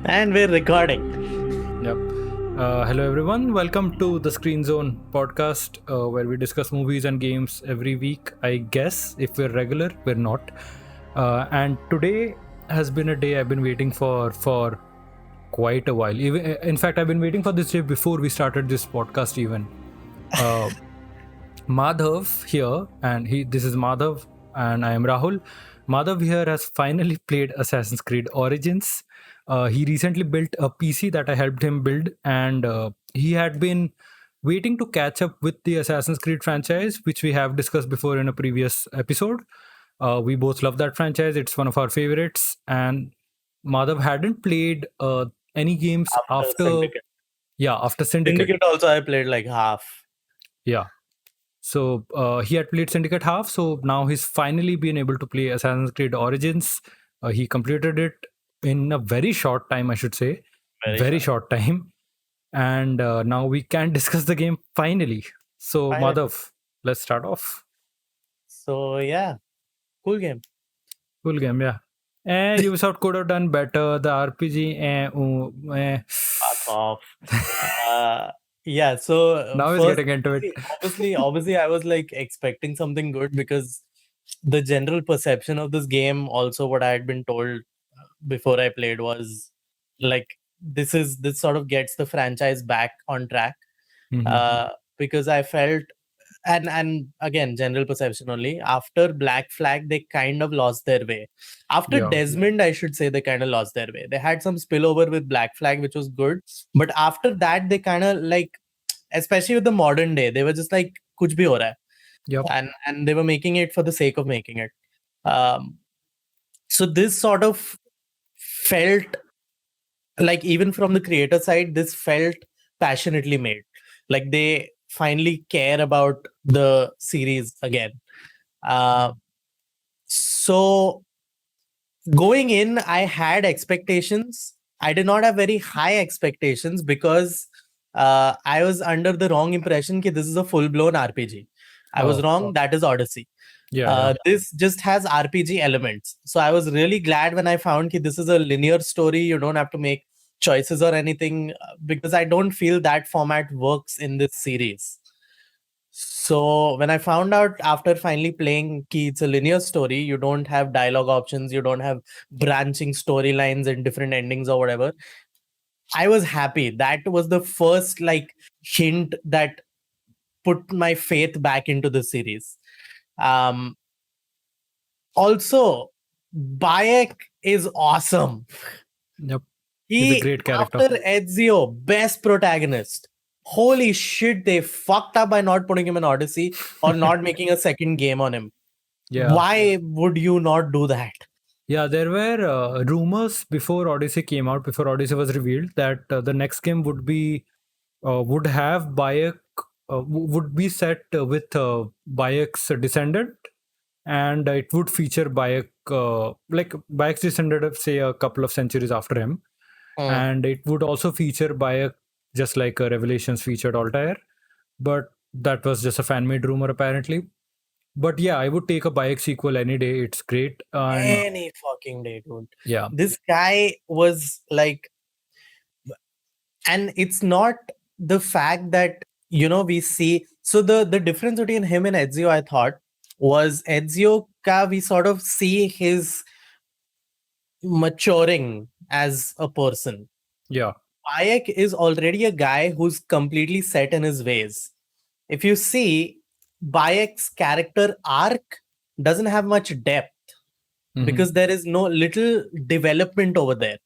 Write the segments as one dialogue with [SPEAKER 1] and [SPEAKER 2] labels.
[SPEAKER 1] And we're recording.
[SPEAKER 2] Yep. Hello, everyone. Welcome to the Screen Zone podcast, where we discuss movies and games every week. I guess if we're regular, we're not. And today has been a day I've been waiting for quite a while. In fact, I've been waiting for this day before we started this podcast. Even uh, Madhav here, and this is Madhav, and I am Rahul. Madhav here has finally played Assassin's Creed Origins. He recently built a PC that I helped him build, and he had been waiting to catch up with the Assassin's Creed franchise, which we have discussed before in a previous episode. We both love that franchise; it's one of our favorites. And Madhav hadn't played any games
[SPEAKER 1] After Syndicate.
[SPEAKER 2] after Syndicate.
[SPEAKER 1] Syndicate also I played like half.
[SPEAKER 2] Yeah. So he had played Syndicate half, so now he's finally been able to play Assassin's Creed Origins. He completed it in a very short time, I should say. Very short time. And now we can discuss the game finally. So,
[SPEAKER 1] Finally.
[SPEAKER 2] Madhav, let's start off.
[SPEAKER 1] So yeah, cool game.
[SPEAKER 2] Cool game, yeah. And Ubisoft could have done better. The RPG,
[SPEAKER 1] Fuck off. Yeah, so
[SPEAKER 2] now he's getting into it.
[SPEAKER 1] Obviously, I was like expecting something good because the general perception of this game, also what I had been told before I played, was like this sort of gets the franchise back on track.
[SPEAKER 2] Mhm.
[SPEAKER 1] Because I felt, and again, general perception only, after Black Flag they kind of lost their way. After
[SPEAKER 2] Yeah.
[SPEAKER 1] Desmond, I should say, they kind of lost their way. They had some spillover with Black Flag, which was good, but after that they kind of like, especially with the modern day, they were just like kuch bhi ho raha hai.
[SPEAKER 2] Yep.
[SPEAKER 1] And they were making it for the sake of making it. So this sort of felt like, even from the creator side, this felt passionately made. Like they finally care about the series again. So going in, I had expectations. I did not have very high expectations because I was under the wrong impression that this is a full-blown RPG. I was wrong. That is Odyssey.
[SPEAKER 2] Yeah.
[SPEAKER 1] This just has RPG elements. So I was really glad when I found that this is a linear story. You don't have to make choices or anything, because I don't feel that format works in this series. So when I found out after finally playing ki it's a linear story, you don't have dialogue options, you don't have branching storylines and different endings or whatever, I was happy. That was the first like hint that put my faith back into the series. Also, Bayek is awesome.
[SPEAKER 2] Yep. He's a great character.
[SPEAKER 1] After Ezio, best protagonist. Holy shit, they fucked up by not putting him in Odyssey or not making a second game on him.
[SPEAKER 2] Yeah.
[SPEAKER 1] Why would you not do that?
[SPEAKER 2] Yeah, there were rumors before Odyssey came out, before Odyssey was revealed, that the next game would have Bayek, would be set with Bayek's descendant, and it would feature Bayek, like Bayek's descendant, say a couple of centuries after him, and it would also feature Bayek, just like Revelations featured Altair, but that was just a fan-made rumor apparently. But yeah, I would take a Bayek sequel any day. It's great.
[SPEAKER 1] Any fucking day, dude.
[SPEAKER 2] Yeah.
[SPEAKER 1] This guy was like, and it's not the fact that, we see. So the difference between him and Ezio, I thought, was Ezio ka we sort of see his maturing as a person.
[SPEAKER 2] Yeah.
[SPEAKER 1] Bayek is already a guy who's completely set in his ways. If you see, Bayek's character arc doesn't have much depth because there is no little development over there.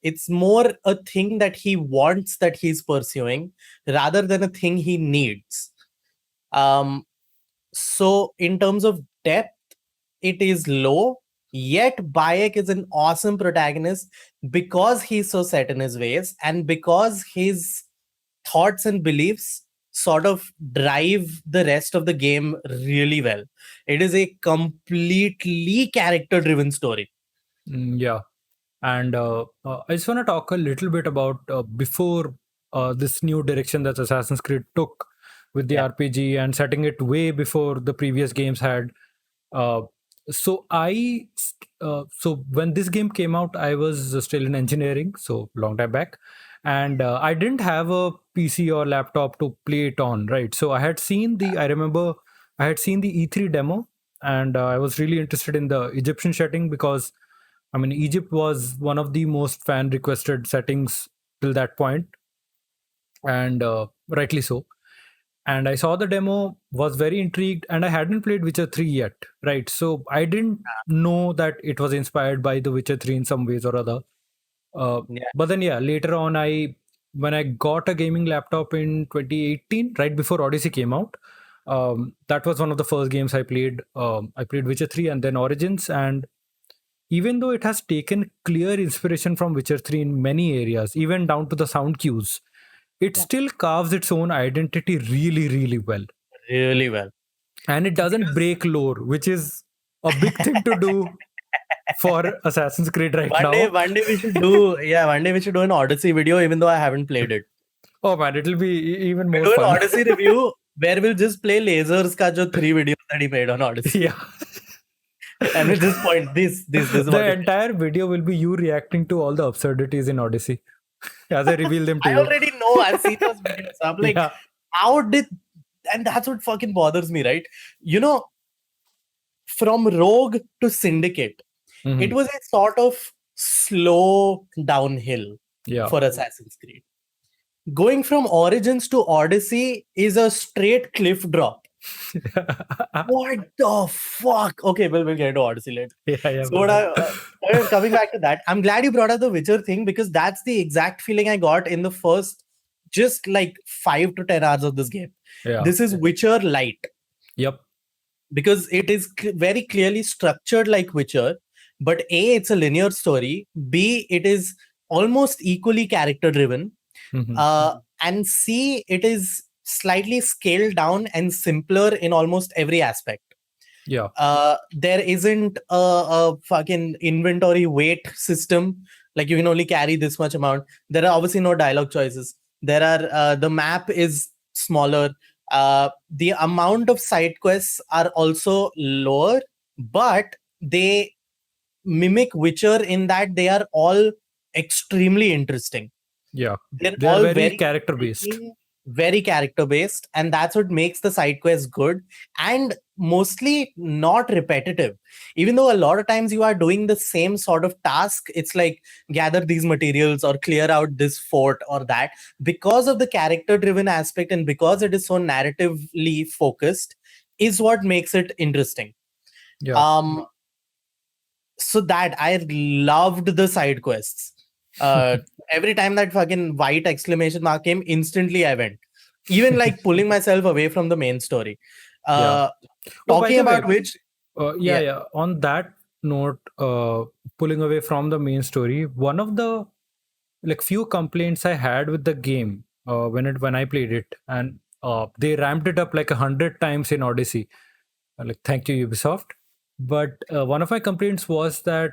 [SPEAKER 1] It's more a thing that he wants, that he's pursuing, rather than a thing he needs. So in terms of depth, it is low. Yet Bayek is an awesome protagonist because he's so set in his ways and because his thoughts and beliefs sort of drive the rest of the game really well. It is a completely character-driven story.
[SPEAKER 2] Yeah. And I just want to talk a little bit about before this new direction that Assassin's Creed took with the RPG and setting it way before the previous games had. So so when this game came out, I was still in engineering, so long time back, and I didn't have a PC or laptop to play it on, right? So I remember I had seen the E3 demo, and I was really interested in the Egyptian setting because, I mean, Egypt was one of the most fan requested settings till that point, and rightly so. And I saw the demo, was very intrigued, and I hadn't played Witcher 3 yet, right? So I didn't know that it was inspired by The Witcher 3 in some ways or other.
[SPEAKER 1] Yeah.
[SPEAKER 2] But then, yeah, later on, when I got a gaming laptop in 2018, right before Odyssey came out, that was one of the first games I played. I played Witcher 3 and then Origins, and even though it has taken clear inspiration from Witcher 3 in many areas, even down to the sound cues, it still carves its own identity really, really well.
[SPEAKER 1] Really well.
[SPEAKER 2] And it doesn't
[SPEAKER 1] Because-
[SPEAKER 2] break lore, which is a big thing to do for Assassin's Creed right now.
[SPEAKER 1] One day we should do an Odyssey video, even though I haven't played it.
[SPEAKER 2] Oh man, it'll be even more
[SPEAKER 1] Do an
[SPEAKER 2] fun.
[SPEAKER 1] Odyssey review where we'll just play Lasers ka jo 3 videos that he made on Odyssey.
[SPEAKER 2] Yeah.
[SPEAKER 1] And at this point, this is what
[SPEAKER 2] The
[SPEAKER 1] it is.
[SPEAKER 2] entire video will be you reacting to all the absurdities in Odyssey as I reveal them to
[SPEAKER 1] I
[SPEAKER 2] you.
[SPEAKER 1] already know. I've seen those videos. I'm like,
[SPEAKER 2] Yeah.
[SPEAKER 1] how did, and that's what fucking bothers me, right? You know, from Rogue to Syndicate,
[SPEAKER 2] Mhm.
[SPEAKER 1] it was a sort of slow downhill
[SPEAKER 2] Yeah.
[SPEAKER 1] for Assassin's Creed. Going from Origins to Odyssey is a straight cliff drop. What the fuck? Okay, well, we'll get to Odyssey later.
[SPEAKER 2] Yeah.
[SPEAKER 1] So coming back to that, I'm glad you brought up the Witcher thing because that's the exact feeling I got in the first just like 5 to 10 hours of this game.
[SPEAKER 2] Yeah.
[SPEAKER 1] This is Witcher Light
[SPEAKER 2] Yep.
[SPEAKER 1] because it is very clearly structured like Witcher, but A, it's a linear story. B, it is almost equally character driven.
[SPEAKER 2] Mhm.
[SPEAKER 1] And C, it is slightly scaled down and simpler in almost every aspect.
[SPEAKER 2] Yeah.
[SPEAKER 1] There isn't a fucking inventory weight system. Like you can only carry this much amount. There are obviously no dialogue choices. There are the map is smaller. The amount of side quests are also lower, but they mimic Witcher in that they are all extremely interesting.
[SPEAKER 2] Yeah.
[SPEAKER 1] They're
[SPEAKER 2] They are
[SPEAKER 1] all
[SPEAKER 2] very character based.
[SPEAKER 1] very character based, and that's what makes the side quest good and mostly not repetitive. Even though a lot of times you are doing the same sort of task, it's like gather these materials or clear out this fort or that. Because of the character driven aspect and because it is so narratively focused, is what makes it interesting.
[SPEAKER 2] Yeah.
[SPEAKER 1] So that I loved the side quests. Every time that fucking white exclamation mark came, instantly I went. Even like pulling myself away from the main story.
[SPEAKER 2] Yeah.
[SPEAKER 1] Talking
[SPEAKER 2] the
[SPEAKER 1] about
[SPEAKER 2] way,
[SPEAKER 1] which,
[SPEAKER 2] yeah. On that note, pulling away from the main story, one of the like few complaints I had with the game when I played it, and they ramped it up like 100 times in Odyssey. Like, thank you, Ubisoft. But one of my complaints was that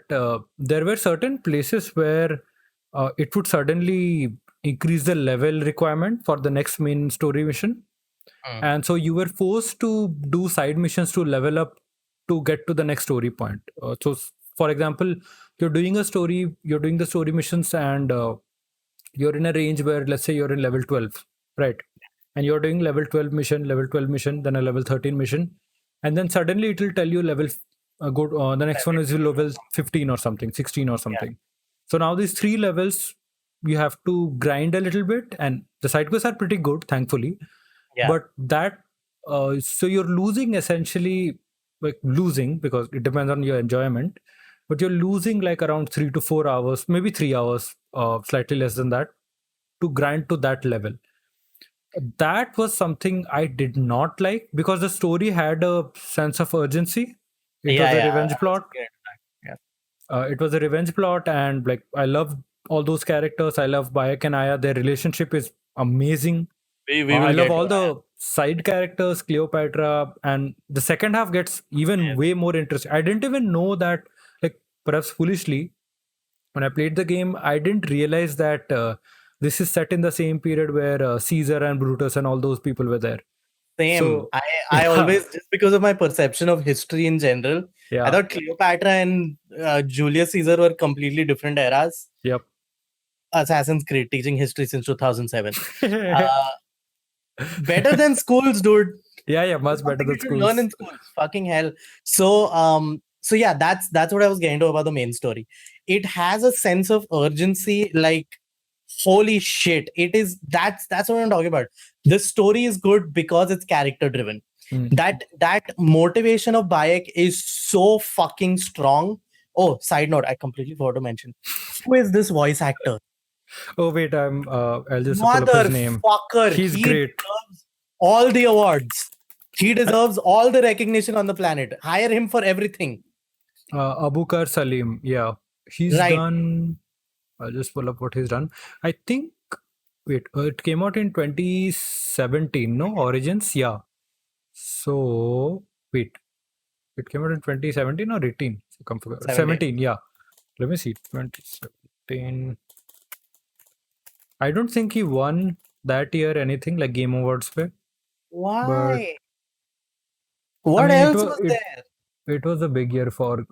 [SPEAKER 2] there were certain places where it would suddenly increase the level requirement for the next main story mission. And so you were forced to do side missions to level up to get to the next story point. For example, you're doing the story missions, and you're in a range where, let's say, you're in level 12, right? And you're doing level 12 mission, then a level 13 mission, and then suddenly it will tell you level the next one is level 15 or something, 16 or something. So now these 3 levels you have to grind a little bit, and the side quests are pretty good, thankfully. But that so you're losing essentially, like losing because it depends on your enjoyment, but you're losing like around 3 to 4 hours, maybe 3 hours, slightly less than that, to grind to that level. That was something I did not like because the story had a sense of urgency. It was a revenge plot. It was a revenge plot, and like I love all those characters. I love Bayek and Aya. Their relationship is amazing. I love all the side characters, Cleopatra, and the second half gets even way more interesting. I didn't even know that, like, perhaps foolishly, when I played the game, I didn't realize that this is set in the same period where Caesar and Brutus and all those people were there.
[SPEAKER 1] Same.
[SPEAKER 2] So,
[SPEAKER 1] I always, just because of my perception of history in general,
[SPEAKER 2] Yeah.
[SPEAKER 1] I thought Cleopatra and Julius Caesar were completely different eras.
[SPEAKER 2] Yep.
[SPEAKER 1] Assassin's Creed, teaching history since 2007. Better than schools, dude.
[SPEAKER 2] Yeah, much better than
[SPEAKER 1] You should learn
[SPEAKER 2] schools.
[SPEAKER 1] in schools. Fucking hell. So yeah, that's what I was getting to about the main story. It has a sense of urgency, like holy shit. It is that's what I'm talking about. The story is good because it's character driven.
[SPEAKER 2] Mm.
[SPEAKER 1] That motivation of Bayek is so fucking strong. Oh, side note, I completely forgot to mention. Who is this voice actor?
[SPEAKER 2] Oh wait, I'll just pull up his name.
[SPEAKER 1] Motherfucker.
[SPEAKER 2] He's
[SPEAKER 1] He
[SPEAKER 2] great.
[SPEAKER 1] deserves all the awards. He deserves all the recognition on the planet. Hire him for everything.
[SPEAKER 2] Abukar Salim. Yeah, he's
[SPEAKER 1] Right.
[SPEAKER 2] done. I'll just pull up what he's done. I think. Wait, it came out in 2017. No, Origins. Yeah. So wait, it came out in 2017 or 18? 17. Yeah. Let me see. 2017. I don't think he won that year anything like Game Awards पे.
[SPEAKER 1] Why?
[SPEAKER 2] I
[SPEAKER 1] What
[SPEAKER 2] mean,
[SPEAKER 1] else was there?
[SPEAKER 2] It was a big year for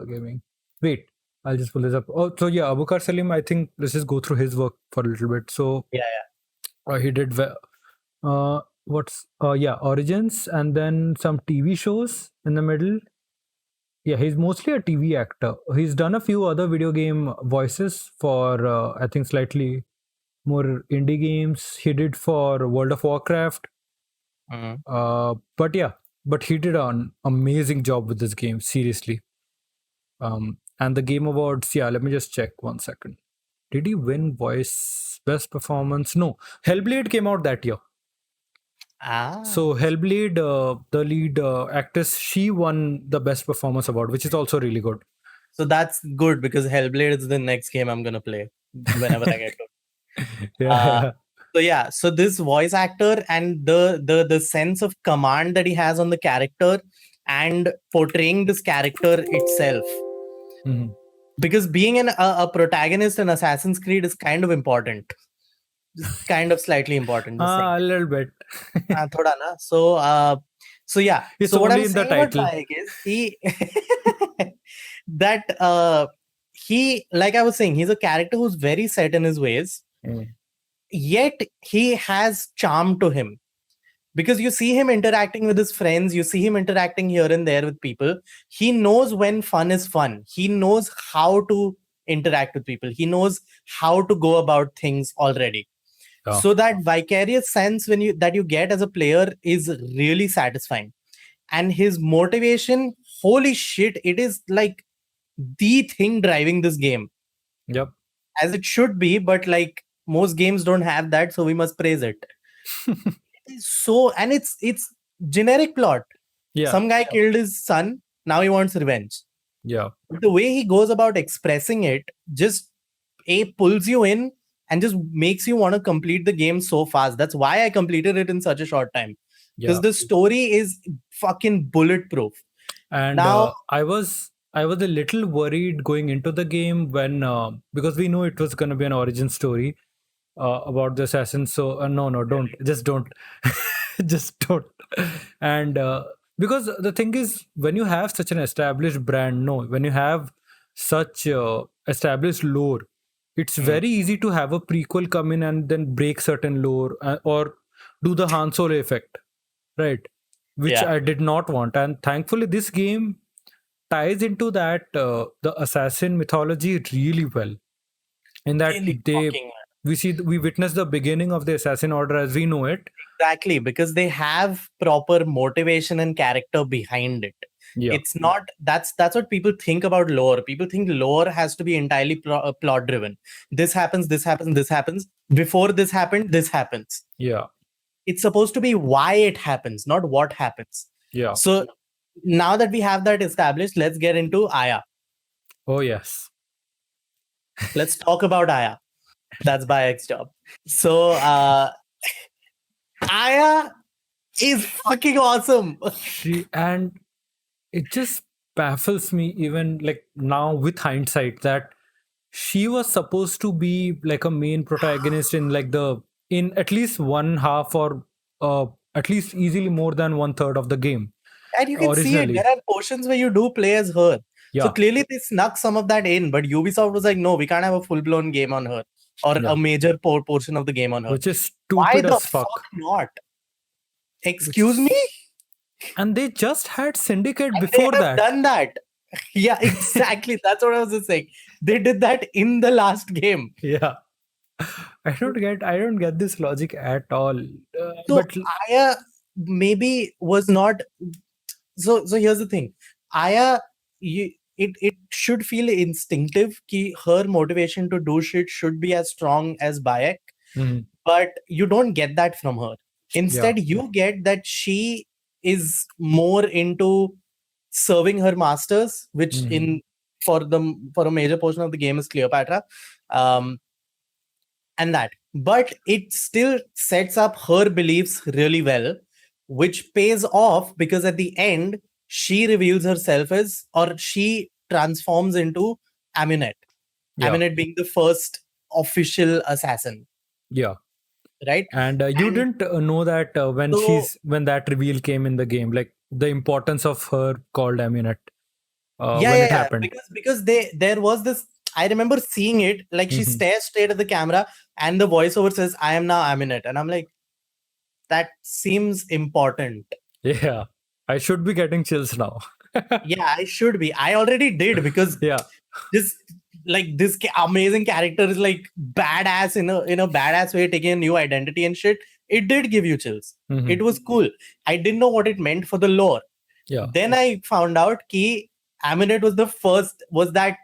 [SPEAKER 2] gaming. Wait, I'll just pull this up. Oh, so yeah, Abukar Salim. I think let's just go through his work for a little bit. So
[SPEAKER 1] Yeah.
[SPEAKER 2] he did Origins, and then some TV shows in the middle. Yeah, he's mostly a TV actor. He's done a few other video game voices for I think slightly more indie games. He did for World of Warcraft. But he did an amazing job with this game, seriously. And the Game Awards, yeah, let me just check 1 second. Did he win voice best performance? No, Hellblade came out that year. So Hellblade, the lead actress, she won the best performance award, which is also really good.
[SPEAKER 1] So that's good because Hellblade is the next game I'm gonna play whenever I get to. So this voice actor and the sense of command that he has on the character and portraying this character itself.
[SPEAKER 2] Mm-hmm.
[SPEAKER 1] Because being a protagonist in Assassin's Creed is kind of important. Kind of slightly important.
[SPEAKER 2] A little bit.
[SPEAKER 1] Thoda na. So yeah.
[SPEAKER 2] It's
[SPEAKER 1] so what
[SPEAKER 2] only
[SPEAKER 1] I'm
[SPEAKER 2] in the
[SPEAKER 1] saying
[SPEAKER 2] title.
[SPEAKER 1] about Bayek is he like I was saying, he's a character who's very set in his ways. Yet he has charm to him. Because you see him interacting with his friends, you see him interacting here and there with people. He knows when fun is fun. He knows how to interact with people. He knows how to go about things already.
[SPEAKER 2] Yeah.
[SPEAKER 1] So that vicarious sense that you get as a player is really satisfying. And his motivation, holy shit, it is like the thing driving this game.
[SPEAKER 2] Yep.
[SPEAKER 1] As it should be, but like most games don't have that, so we must praise it. So, and it's generic plot.
[SPEAKER 2] Yeah.
[SPEAKER 1] Some guy killed his son, now he wants revenge.
[SPEAKER 2] Yeah.
[SPEAKER 1] But the way he goes about expressing it just pulls you in and just makes you want to complete the game so fast. That's why I completed it in such a short time. Because the story is fucking bulletproof.
[SPEAKER 2] And now I was a little worried going into the game when because we know it was going to be an origin story about the assassin. So no, don't just don't just don't. And because the thing is, when you have such an established brand, when you have such established lore, it's very easy to have a prequel come in and then break certain lore or do the Han Solo effect, right? Which I did not want. And thankfully, this game ties into that the assassin mythology really well. In that we witness the beginning of the assassin order as we know it.
[SPEAKER 1] Exactly, because they have proper motivation and character behind it. Yeah. It's not that's what people think about lore. People think lore has to be entirely plot driven. This happens, this happens, this happens. Before this happened, this happens.
[SPEAKER 2] Yeah.
[SPEAKER 1] It's supposed to be why it happens, not what happens.
[SPEAKER 2] Yeah.
[SPEAKER 1] So now that we have that established, let's get into Aya.
[SPEAKER 2] Oh yes.
[SPEAKER 1] Let's talk about Aya. That's Bayek's job. So Aya is fucking awesome.
[SPEAKER 2] And it just baffles me even like now with hindsight that she was supposed to be like a main protagonist in like in at least one half or at least easily more than 1/3 of the game.
[SPEAKER 1] And you can see it.
[SPEAKER 2] Originally.
[SPEAKER 1] There are portions where you do play as her. So
[SPEAKER 2] Yeah.
[SPEAKER 1] clearly they snuck some of that in, but Ubisoft was like, no, we can't have a full-blown game on her or
[SPEAKER 2] Yeah.
[SPEAKER 1] a major portion of the game on her.
[SPEAKER 2] Which is
[SPEAKER 1] Why
[SPEAKER 2] stupid
[SPEAKER 1] the
[SPEAKER 2] as fuck.
[SPEAKER 1] fuck not?
[SPEAKER 2] Which
[SPEAKER 1] Excuse me?
[SPEAKER 2] And they just had Syndicate
[SPEAKER 1] And
[SPEAKER 2] before
[SPEAKER 1] they have
[SPEAKER 2] that.
[SPEAKER 1] done that. Yeah, exactly. That's what I was just saying. They did that in the last game.
[SPEAKER 2] Yeah. I don't get this logic at all.
[SPEAKER 1] So
[SPEAKER 2] But
[SPEAKER 1] Aya maybe was not. So here's the thing. Aya, it should feel instinctive ki her motivation to do shit should be as strong as Bayek,
[SPEAKER 2] Mhm.
[SPEAKER 1] but you don't get that from her. Instead, you get that she is more into serving her masters, which
[SPEAKER 2] Mhm.
[SPEAKER 1] for a major portion of the game is Cleopatra. And that, but it still sets up her beliefs really well, which pays off because at the end she reveals herself as, or she transforms into Amunet.
[SPEAKER 2] Yeah.
[SPEAKER 1] Amunet being the first official assassin,
[SPEAKER 2] Yeah.
[SPEAKER 1] right?
[SPEAKER 2] And you didn't know that when that reveal came in the game, like the importance of her called Amunet when it happened.
[SPEAKER 1] Because there was this. I remember seeing it, like she stares straight at the camera and the voiceover says, I am now Amunet. And I'm like, that seems important.
[SPEAKER 2] Yeah. I should be getting chills now.
[SPEAKER 1] Yeah, I should be. I already did because
[SPEAKER 2] Yeah.
[SPEAKER 1] this amazing character is like badass in a badass way, taking a new identity and shit. It did give you chills.
[SPEAKER 2] Mhm.
[SPEAKER 1] It was cool. I didn't know what it meant for the lore.
[SPEAKER 2] Yeah.
[SPEAKER 1] Then I found out ki Amunet was that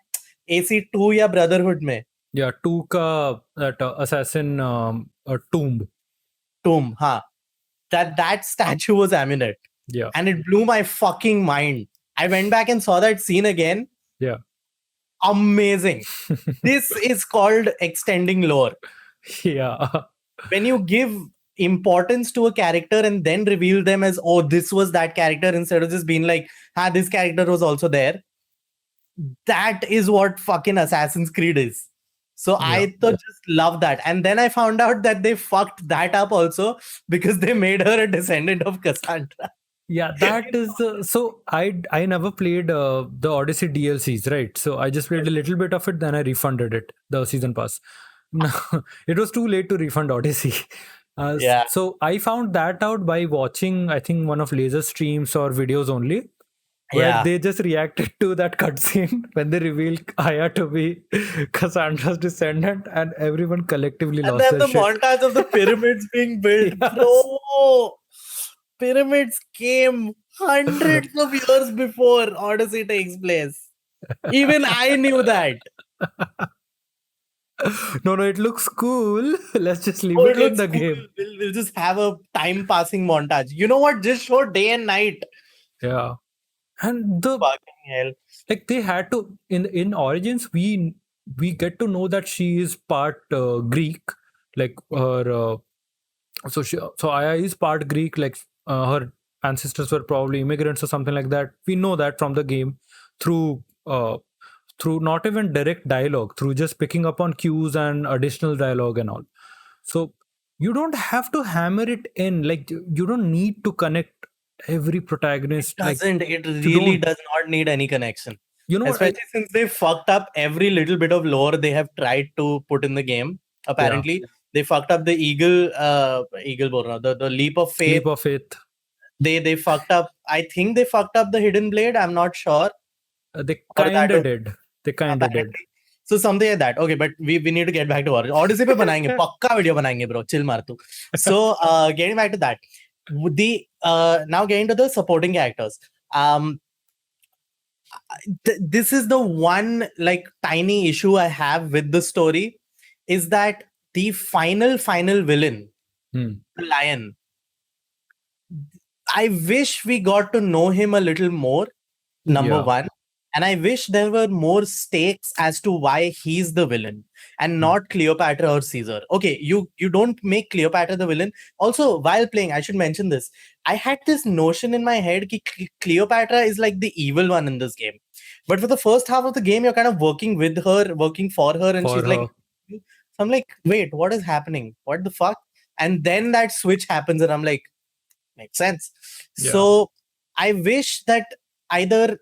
[SPEAKER 1] AC2 ya Brotherhood mein.
[SPEAKER 2] Yeah, 2 ka that assassin tomb.
[SPEAKER 1] Tomb, ha. That statue was Amunet.
[SPEAKER 2] Yeah.
[SPEAKER 1] And it blew my fucking mind. I went back and saw that scene again.
[SPEAKER 2] Yeah.
[SPEAKER 1] Amazing. This is called extending lore.
[SPEAKER 2] Yeah.
[SPEAKER 1] When you give importance to a character and then reveal them as, oh, this was that character, instead of just being like, this character was also there. That is what fucking Assassin's Creed is. So I just love that. And then I found out that they fucked that up also because they made her a descendant of Cassandra.
[SPEAKER 2] Yeah, that is so I never played the Odyssey DLCs, right? So I just played a little bit of it, then I refunded it, the season pass. No, it was too late to refund Odyssey.
[SPEAKER 1] Yeah.
[SPEAKER 2] So I found that out by watching, I think, one of Laser's streams or videos only, where they just reacted to that cutscene when they revealed Aya to be Cassandra's descendant, and everyone collectively lost
[SPEAKER 1] And then
[SPEAKER 2] their
[SPEAKER 1] the
[SPEAKER 2] shit.
[SPEAKER 1] montage of the pyramids being built.
[SPEAKER 2] Yes.
[SPEAKER 1] Bro, pyramids came hundreds of years before Odyssey takes place. Even I knew that.
[SPEAKER 2] No, it looks cool. Let's just leave
[SPEAKER 1] Oh,
[SPEAKER 2] it in
[SPEAKER 1] looks
[SPEAKER 2] the
[SPEAKER 1] cool.
[SPEAKER 2] game.
[SPEAKER 1] We'll just have a time passing montage. You know what? Just show day and night.
[SPEAKER 2] Yeah. And the
[SPEAKER 1] Fucking hell.
[SPEAKER 2] like they had to in Origins we get to know that she is part Greek, like her so Aya is part Greek, like her ancestors were probably immigrants or something like that. We know that from the game through not even direct dialogue, through just picking up on cues and additional dialogue and all. So you don't have to hammer it in, like you don't need to connect every protagonist.
[SPEAKER 1] It really does not need any connection.
[SPEAKER 2] You know,
[SPEAKER 1] especially since they fucked up every little bit of lore they have tried to put in the game. Apparently, they fucked up the the leap of faith.
[SPEAKER 2] Leap of faith.
[SPEAKER 1] They fucked up. I think they fucked up the hidden blade. I'm not sure.
[SPEAKER 2] They kinda did. They kinda did.
[SPEAKER 1] So something like that. Okay, but we need to get back to Origins. Odyssey pe banayenge. Pakka video banayenge, bro. Chill maar tu. So getting back to that. Now getting to the supporting characters. This is the one like tiny issue I have with the story, is that the final villain, the lion, I wish we got to know him a little more, number one. And I wish there were more stakes as to why he's the villain and not Cleopatra or Caesar. Okay, you don't make Cleopatra the villain. Also, while playing, I should mention this. I had this notion in my head that Cleopatra is like the evil one in this game. But for the first half of the game, you're kind of working with her, working for her, and she's like, so I'm like, wait, what is happening? What the fuck? And then that switch happens, and I'm like, makes sense. Yeah. So I wish that either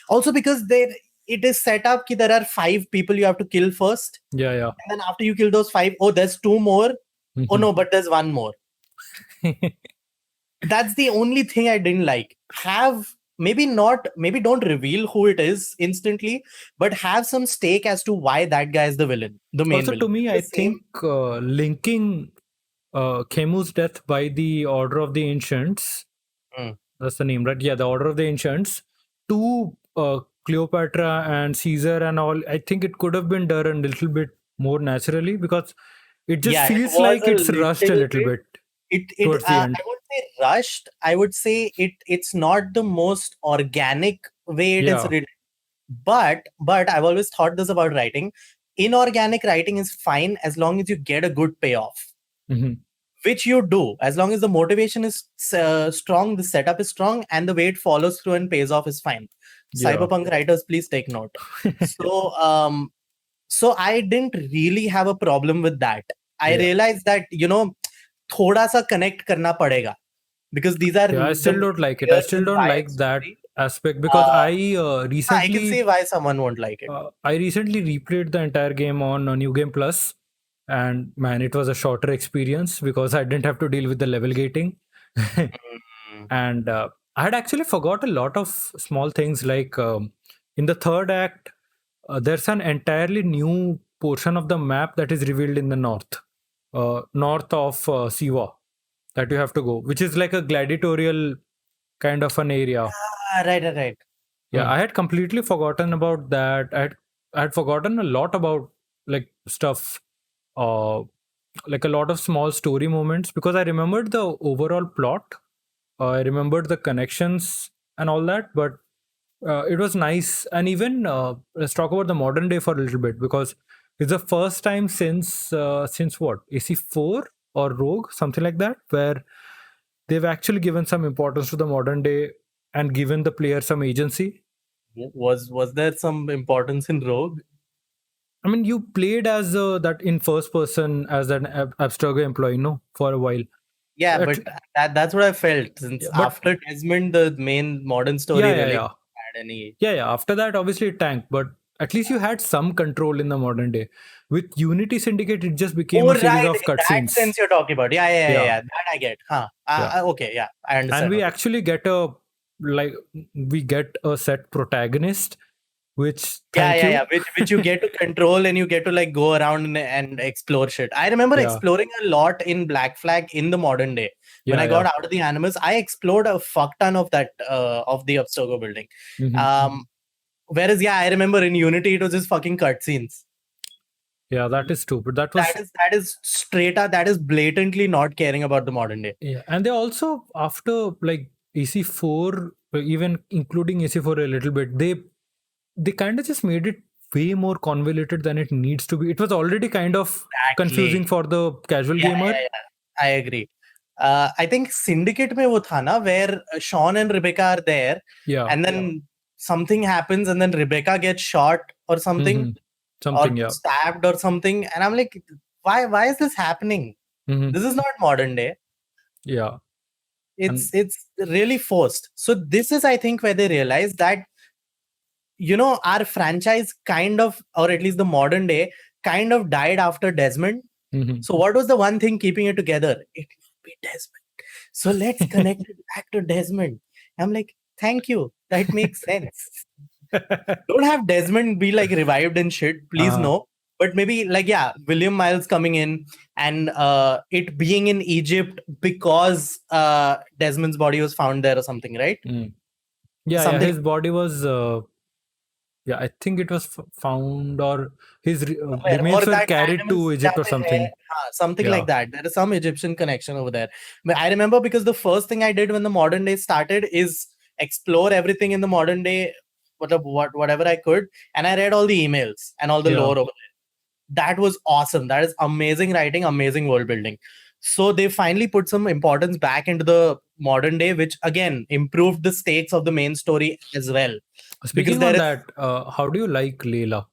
[SPEAKER 1] also because it is set up that there are 5 people you have to kill first,
[SPEAKER 2] Yeah,
[SPEAKER 1] and then after you kill those 5, oh, there's 2 more. Oh no, but there's 1 more. That's the only thing I didn't like. Maybe don't reveal who it is instantly, but have some stake as to why that guy is the villain, the main
[SPEAKER 2] Also,
[SPEAKER 1] villain.
[SPEAKER 2] to me, I think linking Kemu's death by the Order of the Ancients, that's the name, right? Yeah, the Order of the Ancients, to Cleopatra and Caesar and all, I think it could have been done a little bit more naturally, because it just feels like it's rushed a little bit towards the end.
[SPEAKER 1] I would say rushed. I would say it's not the most organic way it is written. But I've always thought this about writing. Inorganic writing is fine as long as you get a good payoff, which you do. As long as the motivation is strong, the setup is strong, and the way it follows through and pays off is fine. Cyberpunk writers, please take note. So I didn't really have a problem with that. I realized that, thoda sa connect karna padega, because these are.
[SPEAKER 2] I still don't like it. I still don't like that aspect, because I recently.
[SPEAKER 1] I can see why someone won't like it.
[SPEAKER 2] I recently replayed the entire game on New Game Plus, and man, it was a shorter experience because I didn't have to deal with the level gating. And I had actually forgot a lot of small things, like in the third act, there's an entirely new portion of the map that is revealed in the north of Siwa, that you have to go, which is like a gladiatorial kind of an area.
[SPEAKER 1] Right.
[SPEAKER 2] Yeah, I had completely forgotten about that. I had forgotten a lot about like stuff, like a lot of small story moments, because I remembered the overall plot. I remembered the connections and all that, but it was nice. And even let's talk about the modern day for a little bit, because it's the first time since what, AC4 or Rogue, something like that, where they've actually given some importance to the modern day and given the player some agency.
[SPEAKER 1] Was there some importance in Rogue?
[SPEAKER 2] I mean, you played as that in first person as an Abstergo employee, no, for a while.
[SPEAKER 1] Yeah, but that's what I felt. Since after Desmond, the main modern story really had any.
[SPEAKER 2] Yeah. After that, obviously it tanked, but at least you had some control in the modern day. With Unity Syndicate, it just became a series of cutscenes.
[SPEAKER 1] That sense you're talking about. Yeah. That I get. Okay, yeah, I understand.
[SPEAKER 2] And we actually get a set protagonist, which
[SPEAKER 1] which you get to control, and you get to like go around and explore shit. I remember exploring a lot in Black Flag in the modern day. When I got out of the Animus, I explored a fuck ton of that of the Abstergo building. Whereas I remember in Unity it was just fucking cutscenes.
[SPEAKER 2] Yeah, that is stupid. That
[SPEAKER 1] is straight up. That is blatantly not caring about the modern day.
[SPEAKER 2] Yeah, and they also, after like AC4, even including AC4 a little bit, they kind of just made it way more convoluted than it needs to be. It was already kind of confusing for the casual gamer.
[SPEAKER 1] Yeah. I agree. I think Syndicate mein wo tha na, where Sean and Rebecca are there, and then something happens, and then Rebecca gets shot or something, or stabbed or something, and I'm like, why is this happening? This is not modern day.
[SPEAKER 2] Yeah,
[SPEAKER 1] it's really forced. So this is, I think, where they realize that, our franchise kind of, or at least the modern day, kind of died after Desmond. So what was the one thing keeping it together? It would be Desmond. So let's connect it back to Desmond. I'm like, thank you. That makes sense. Don't have Desmond be like revived and shit. Please no. But maybe like, William Miles coming in and it being in Egypt because Desmond's body was found there or something, right?
[SPEAKER 2] His body was... I think it was found, or his remains were carried to Egypt or something.
[SPEAKER 1] Something like that. There is some Egyptian connection over there. But I remember because the first thing I did when the modern day started is explore everything in the modern day, whatever I could. And I read all the emails and all the lore over there. That was awesome. That is amazing writing, amazing world building. So they finally put some importance back into the modern day, which again improved the stakes of the main story as well.
[SPEAKER 2] Speaking of that, how do you like Layla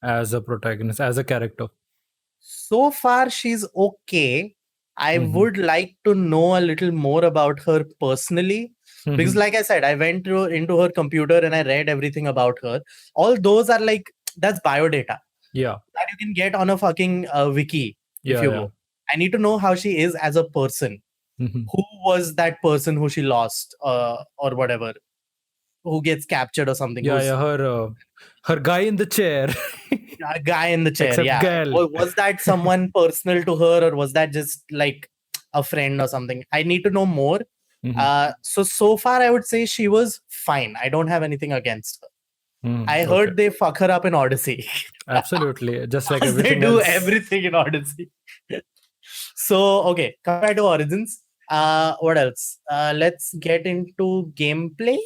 [SPEAKER 2] as a protagonist, as a character?
[SPEAKER 1] So far, she's okay. I would like to know a little more about her personally. Because, like I said, I went into her computer and I read everything about her. All those are like, that's biodata
[SPEAKER 2] Yeah.
[SPEAKER 1] that you can get on a fucking wiki if
[SPEAKER 2] Yeah.
[SPEAKER 1] you
[SPEAKER 2] Yeah.
[SPEAKER 1] go. I need to know how she is as a person.
[SPEAKER 2] Mhm.
[SPEAKER 1] Who was that person who she lost or whatever? Who gets captured or something?
[SPEAKER 2] Yeah.
[SPEAKER 1] Who's
[SPEAKER 2] Yeah. Her guy in the chair.
[SPEAKER 1] a guy in the chair?
[SPEAKER 2] Except
[SPEAKER 1] Yeah.
[SPEAKER 2] Gal.
[SPEAKER 1] Was that someone personal to her, or was that just like a friend or something? I need to know more.
[SPEAKER 2] Mhm.
[SPEAKER 1] So far, I would say she was fine. I don't have anything against her. I
[SPEAKER 2] Okay.
[SPEAKER 1] heard they fuck her up in Odyssey.
[SPEAKER 2] Absolutely. Just like
[SPEAKER 1] As they
[SPEAKER 2] everything
[SPEAKER 1] do
[SPEAKER 2] else.
[SPEAKER 1] everything in Odyssey. So, okay, come back to Origins. What else? Let's get into gameplay.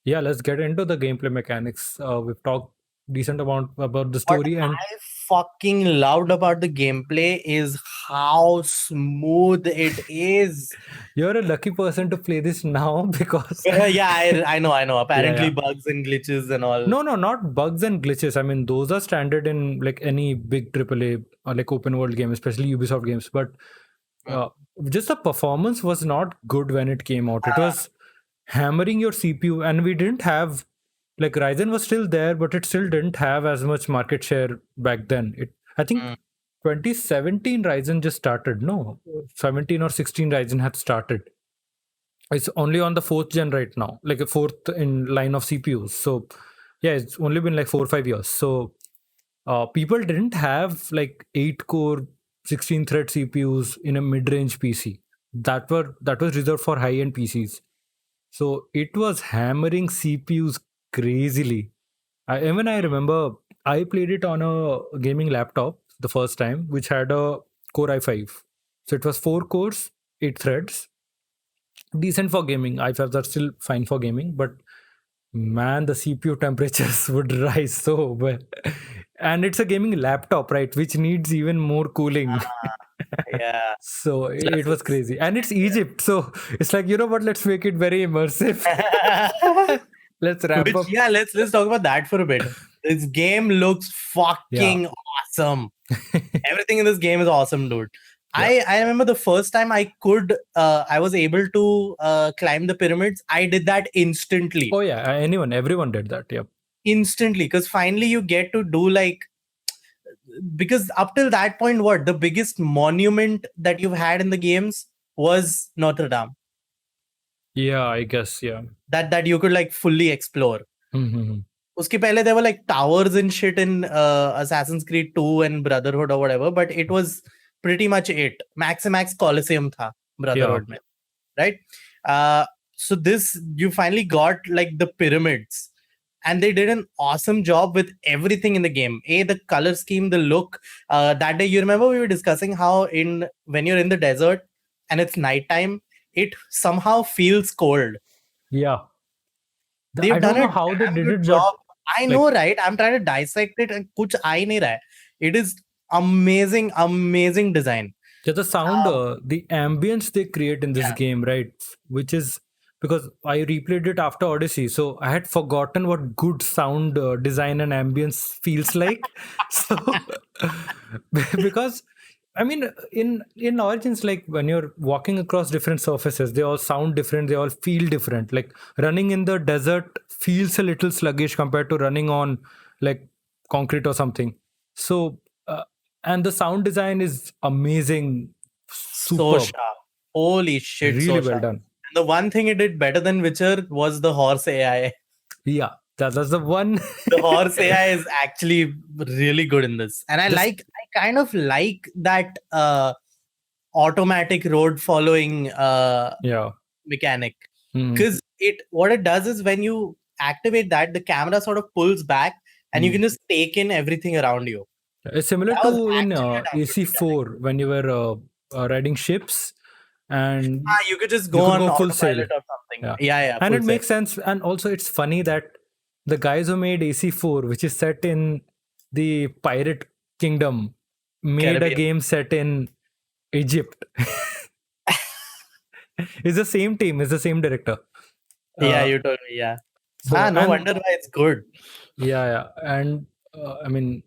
[SPEAKER 2] Yeah, let's get into the gameplay mechanics. We've talked decent amount about the
[SPEAKER 1] What
[SPEAKER 2] story, and
[SPEAKER 1] I fucking loved about the gameplay is how smooth it is.
[SPEAKER 2] you're a lucky person to play this now because
[SPEAKER 1] Yeah, I know.
[SPEAKER 2] yeah,
[SPEAKER 1] Apparently,
[SPEAKER 2] yeah.
[SPEAKER 1] bugs and glitches and all.
[SPEAKER 2] No, not bugs and glitches. I mean, those are standard in like any big AAA or like open world game, especially Ubisoft games. But uh, just the performance was not good when it came out. It was hammering your CPU, and we didn't have like Ryzen was still there, but it still didn't have as much market share back then. I think
[SPEAKER 1] Mm.
[SPEAKER 2] 2017 Ryzen just started. No, 17 or 16 Ryzen had started. It's only on the fourth gen right now, like a fourth in line of CPUs. So yeah, it's only been like 4 or 5 years. So people didn't have like 8 core 16 thread CPUs in a mid-range PC. That was reserved for high-end PCs. So it was hammering CPUs crazily. I remember I played it on a gaming laptop the first time, which had a Core i5. So it was 4 cores, 8 threads, decent for gaming. i5s are still fine for gaming, but man, the CPU temperatures would rise so well. And it's a gaming laptop, right? Which needs even more cooling.
[SPEAKER 1] Yeah.
[SPEAKER 2] So
[SPEAKER 1] Plus
[SPEAKER 2] it was crazy. And it's Egypt. So it's like, you know what? Let's make it very immersive. Let's ramp up.
[SPEAKER 1] Yeah, let's talk about that for a bit. This game looks
[SPEAKER 2] Yeah.
[SPEAKER 1] fucking awesome. Everything in this game is awesome, dude.
[SPEAKER 2] Yeah.
[SPEAKER 1] I remember the first time I was able to climb the pyramids. I did that instantly.
[SPEAKER 2] Oh yeah, everyone did that. Yep.
[SPEAKER 1] Instantly, because finally you get to do like, because up till that point, what the biggest monument that you've had in the games was Notre Dame.
[SPEAKER 2] Yeah, I guess. Yeah.
[SPEAKER 1] That you could like fully explore.
[SPEAKER 2] Mm-hmm.
[SPEAKER 1] Uske pehle there were like towers and shit in Assassin's Creed 2 and Brotherhood or whatever, but it was pretty much it. Max Coliseum tha Brotherhood mein, right? So this, you finally got like the pyramids, and they did an awesome job with everything in the game. The color scheme, the look. That day, you remember we were discussing how when you're in the desert and it's nighttime, it somehow feels cold.
[SPEAKER 2] Yeah.
[SPEAKER 1] They've
[SPEAKER 2] I
[SPEAKER 1] done
[SPEAKER 2] don't know
[SPEAKER 1] a
[SPEAKER 2] how they
[SPEAKER 1] damn
[SPEAKER 2] did
[SPEAKER 1] good
[SPEAKER 2] it,
[SPEAKER 1] job.
[SPEAKER 2] but
[SPEAKER 1] I know, right? I'm trying to dissect it and kuch aa hi nahi raha hai. It is amazing design.
[SPEAKER 2] yeah, the sound, the ambience they create in this
[SPEAKER 1] Yeah.
[SPEAKER 2] game, right? Which is because I replayed it after Odyssey, so I had forgotten what good sound design and ambience feels like. So because I mean, in Origins, like when you're walking across different surfaces, they all sound different, they all feel different. Like running in the desert feels a little sluggish compared to running on like concrete or something. So and the sound design is amazing,
[SPEAKER 1] So
[SPEAKER 2] superb,
[SPEAKER 1] sharp. Holy shit,
[SPEAKER 2] really
[SPEAKER 1] so
[SPEAKER 2] well
[SPEAKER 1] sharp.
[SPEAKER 2] done.
[SPEAKER 1] And the one thing it did better than Witcher was the horse AI.
[SPEAKER 2] Yeah, that's the one.
[SPEAKER 1] The horse AI is actually really good in this. And
[SPEAKER 2] Just-
[SPEAKER 1] I kind of like that automatic road following
[SPEAKER 2] yeah.
[SPEAKER 1] mechanic.
[SPEAKER 2] Mhm.
[SPEAKER 1] Because what it does is when you activate that, the camera sort of pulls back and you can just take in everything around you.
[SPEAKER 2] It's similar
[SPEAKER 1] That was
[SPEAKER 2] to in
[SPEAKER 1] actually a damn good
[SPEAKER 2] AC4 when you were riding ships and
[SPEAKER 1] you could just
[SPEAKER 2] you
[SPEAKER 1] go
[SPEAKER 2] could
[SPEAKER 1] on
[SPEAKER 2] go full
[SPEAKER 1] autopilot
[SPEAKER 2] sail.
[SPEAKER 1] or something.
[SPEAKER 2] Yeah.
[SPEAKER 1] Yeah.
[SPEAKER 2] And
[SPEAKER 1] full
[SPEAKER 2] it makes sense. And also, it's funny that the guys who made AC4, which is set in the pirate kingdom, made a
[SPEAKER 1] Caribbean.
[SPEAKER 2] game set in Egypt. It's the same team, it's the same director.
[SPEAKER 1] Yeah, you told me. Yeah.
[SPEAKER 2] So,
[SPEAKER 1] no
[SPEAKER 2] and-
[SPEAKER 1] wonder why it's good.
[SPEAKER 2] Yeah. And I mean,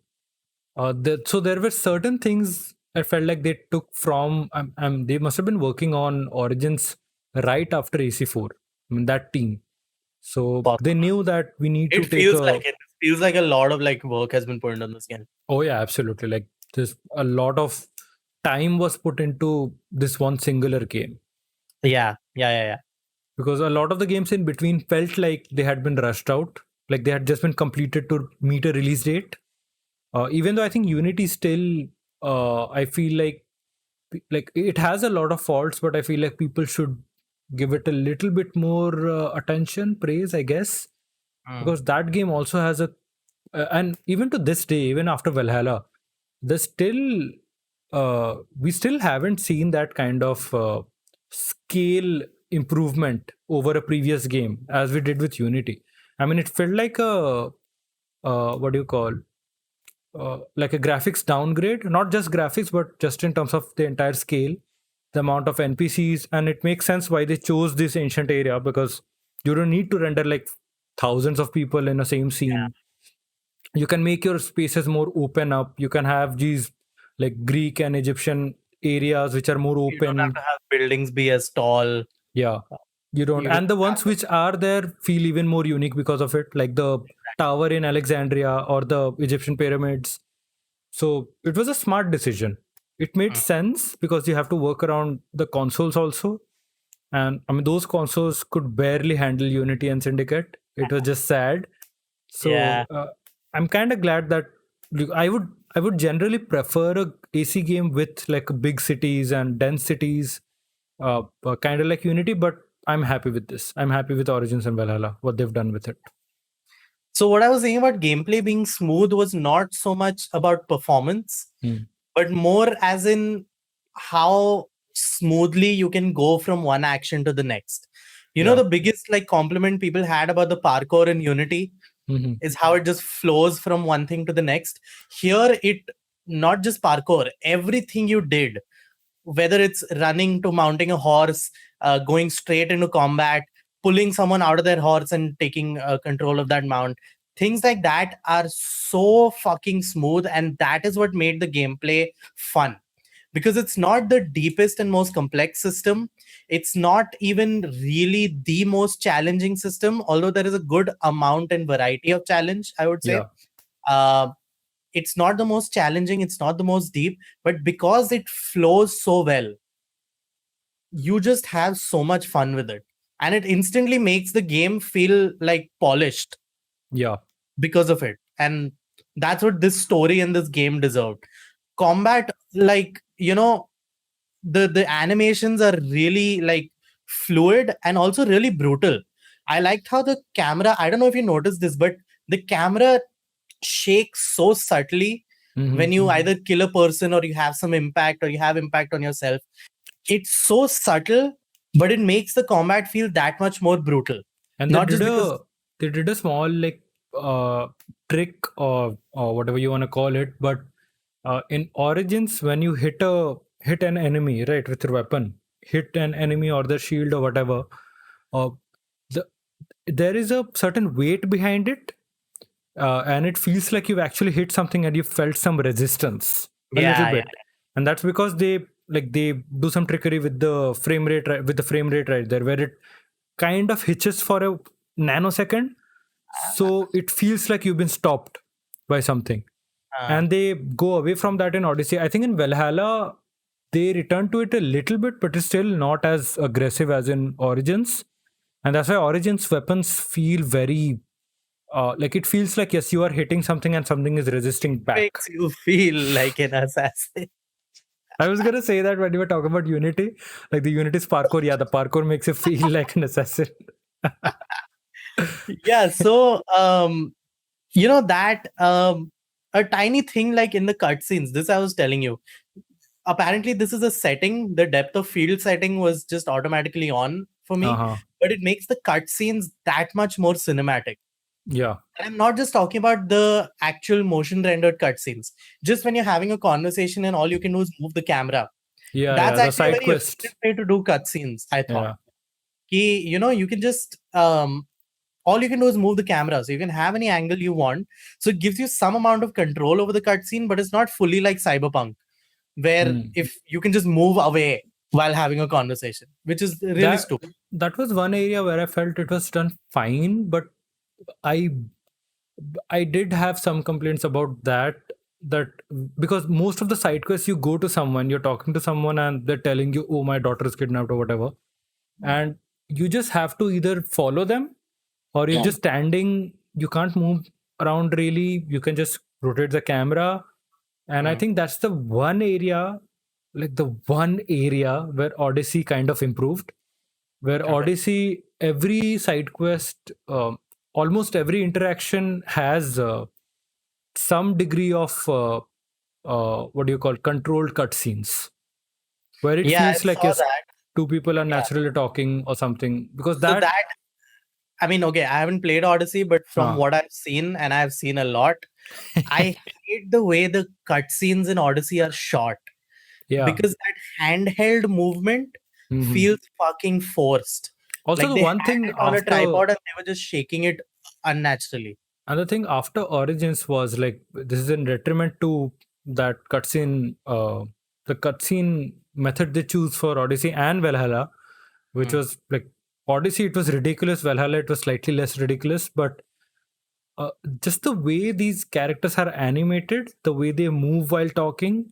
[SPEAKER 2] so there were certain things I felt like they took from. They must have been working on Origins right after AC4. I mean, that team. So
[SPEAKER 1] Possible.
[SPEAKER 2] they knew that we need to
[SPEAKER 1] It
[SPEAKER 2] take
[SPEAKER 1] feels
[SPEAKER 2] a.
[SPEAKER 1] like it. It feels like a lot of like work has been put into this game.
[SPEAKER 2] Oh yeah, absolutely. Like there's a lot of time was put into this one singular game,
[SPEAKER 1] Yeah.
[SPEAKER 2] because a lot of the games in between felt like they had been rushed out, like they had just been completed to meet a release date. Even though I think Unity still, I feel like it has a lot of faults, but I feel like people should give it a little bit more attention, praise, I guess, because that game also has a, and even to this day, even after Valhalla, there's still, we still haven't seen that kind of scale improvement over a previous game as we did with Unity. I mean, it felt like a, what do you call, like a graphics downgrade, not just graphics, but just in terms of the entire scale, the amount of NPCs. And it makes sense why they chose this ancient area, because you don't need to render like thousands of people in the same scene. You can make your spaces more open up. You can have these like Greek and Egyptian areas which are more
[SPEAKER 1] You don't have
[SPEAKER 2] open.
[SPEAKER 1] to have buildings be as tall.
[SPEAKER 2] Yeah, you don't.
[SPEAKER 1] You
[SPEAKER 2] And the
[SPEAKER 1] don't
[SPEAKER 2] ones
[SPEAKER 1] have
[SPEAKER 2] which are there feel even more unique because of it, like the tower in Alexandria or the Egyptian pyramids. So it was a smart decision. It made
[SPEAKER 1] Mm.
[SPEAKER 2] sense because you have to work around the consoles also. And I mean, those consoles could barely handle Unity and Syndicate. It was just sad. So
[SPEAKER 1] Yeah.
[SPEAKER 2] I'm kind of glad that I would generally prefer a AC game with like big cities and dense cities, kind of like Unity. But I'm happy with this. I'm happy with Origins and Valhalla, what they've done with it.
[SPEAKER 1] So what I was saying about gameplay being smooth was not so much about performance, but more as in how smoothly you can go from one action to the next. You know,
[SPEAKER 2] Yeah.
[SPEAKER 1] the biggest like compliment people had about the parkour in Unity
[SPEAKER 2] Mhm.
[SPEAKER 1] is how it just flows from one thing to the next. Here, it not just parkour, everything you did, whether it's running to mounting a horse, going straight into combat, pulling someone out of their horse and taking control of that mount. Things like that are so fucking smooth, and that is what made the gameplay fun. Because it's not the deepest and most complex system. It's not even really the most challenging system, although there is a good amount and variety of challenge, I would say.
[SPEAKER 2] Yeah.
[SPEAKER 1] Uh, it's not the most challenging, it's not the most deep, but because it flows so well, you just have so much fun with it. And it instantly makes the game feel like polished
[SPEAKER 2] Yeah.
[SPEAKER 1] because of it. And that's what this story and this game deserved. Combat, like, you know, the animations are really like fluid and also really brutal. I liked how the camera, I don't know if you noticed this, but the camera shakes so subtly when you either kill a person or you have some impact or you have impact on yourself. It's so subtle, but it makes the combat feel that much more brutal.
[SPEAKER 2] And
[SPEAKER 1] Not just because
[SPEAKER 2] they did a small like trick or whatever you want to call it, but in Origins, when you hit an enemy right with your weapon, hit an enemy or the shield or whatever, uh, the there is a certain weight behind it, and it feels like you've actually hit something and you felt some resistance a little bit. And that's because they do some trickery with the frame rate, right there, where it kind of hitches for a nanosecond, so it feels like you've been stopped by something. And they go away from that in Odyssey. I think in Valhalla they return to it a little bit, but it's still not as aggressive as in Origins. And that's why Origins weapons feel very like it feels like, yes, you are hitting something and something is resisting back.
[SPEAKER 1] makes you feel like an assassin.
[SPEAKER 2] I was gonna say that when you were talking about Unity, like the Unity's parkour, yeah, the parkour makes you feel like an assassin.
[SPEAKER 1] Yeah, so you know that a tiny thing like in the cutscenes, this I was telling you. Apparently, this is a setting. The depth of field setting was just automatically on for me, but it makes the cutscenes that much more cinematic.
[SPEAKER 2] Yeah.
[SPEAKER 1] And I'm not just talking about the actual motion rendered cutscenes. Just when you're having a conversation and all you can do is move the camera.
[SPEAKER 2] Yeah,
[SPEAKER 1] That's
[SPEAKER 2] the
[SPEAKER 1] actually a
[SPEAKER 2] side
[SPEAKER 1] very
[SPEAKER 2] quest.
[SPEAKER 1] efficient way to do cutscenes, I thought.
[SPEAKER 2] Yeah.
[SPEAKER 1] You know, you can just all you can do is move the camera, so you can have any angle you want. So it gives you some amount of control over the cutscene, but it's not fully like Cyberpunk, where if you can just move away while having a conversation, which is really
[SPEAKER 2] That-
[SPEAKER 1] stupid.
[SPEAKER 2] That was one area where I felt it was done fine, but I did have some complaints about that. That because most of the side quests, you go to someone, you're talking to someone, and they're telling you, "Oh, my daughter is kidnapped" or whatever, and you just have to either follow them or you're
[SPEAKER 1] Yeah.
[SPEAKER 2] just standing. You can't move around really. You can just rotate the camera, and I
[SPEAKER 1] Mm.
[SPEAKER 2] think that's the one area, like the one area where Odyssey kind of improved. Where
[SPEAKER 1] Okay.
[SPEAKER 2] Odyssey, every side quest, almost every interaction has some degree of what do you call controlled cutscenes, where it
[SPEAKER 1] Yeah, I
[SPEAKER 2] feels like
[SPEAKER 1] saw
[SPEAKER 2] yes,
[SPEAKER 1] that.
[SPEAKER 2] two people are
[SPEAKER 1] Yeah.
[SPEAKER 2] naturally talking or something. Because
[SPEAKER 1] So
[SPEAKER 2] that,
[SPEAKER 1] I mean, okay, I haven't played Odyssey, but from
[SPEAKER 2] Ah.
[SPEAKER 1] what I've seen, and I've seen a lot, I hate the way the cutscenes in Odyssey are shot.
[SPEAKER 2] yeah.
[SPEAKER 1] Because that handheld movement
[SPEAKER 2] Mhm.
[SPEAKER 1] feels fucking forced.
[SPEAKER 2] Also,
[SPEAKER 1] Like
[SPEAKER 2] the
[SPEAKER 1] they
[SPEAKER 2] one
[SPEAKER 1] had
[SPEAKER 2] thing
[SPEAKER 1] it on a
[SPEAKER 2] after
[SPEAKER 1] tripod and they were just shaking it unnaturally.
[SPEAKER 2] another thing after Origins was like this is in detriment to that cutscene, the cutscene method they choose for Odyssey and Valhalla, which
[SPEAKER 1] Hmm.
[SPEAKER 2] was like Odyssey, it was ridiculous. Valhalla, it was slightly less ridiculous, but just the way these characters are animated, the way they move while talking,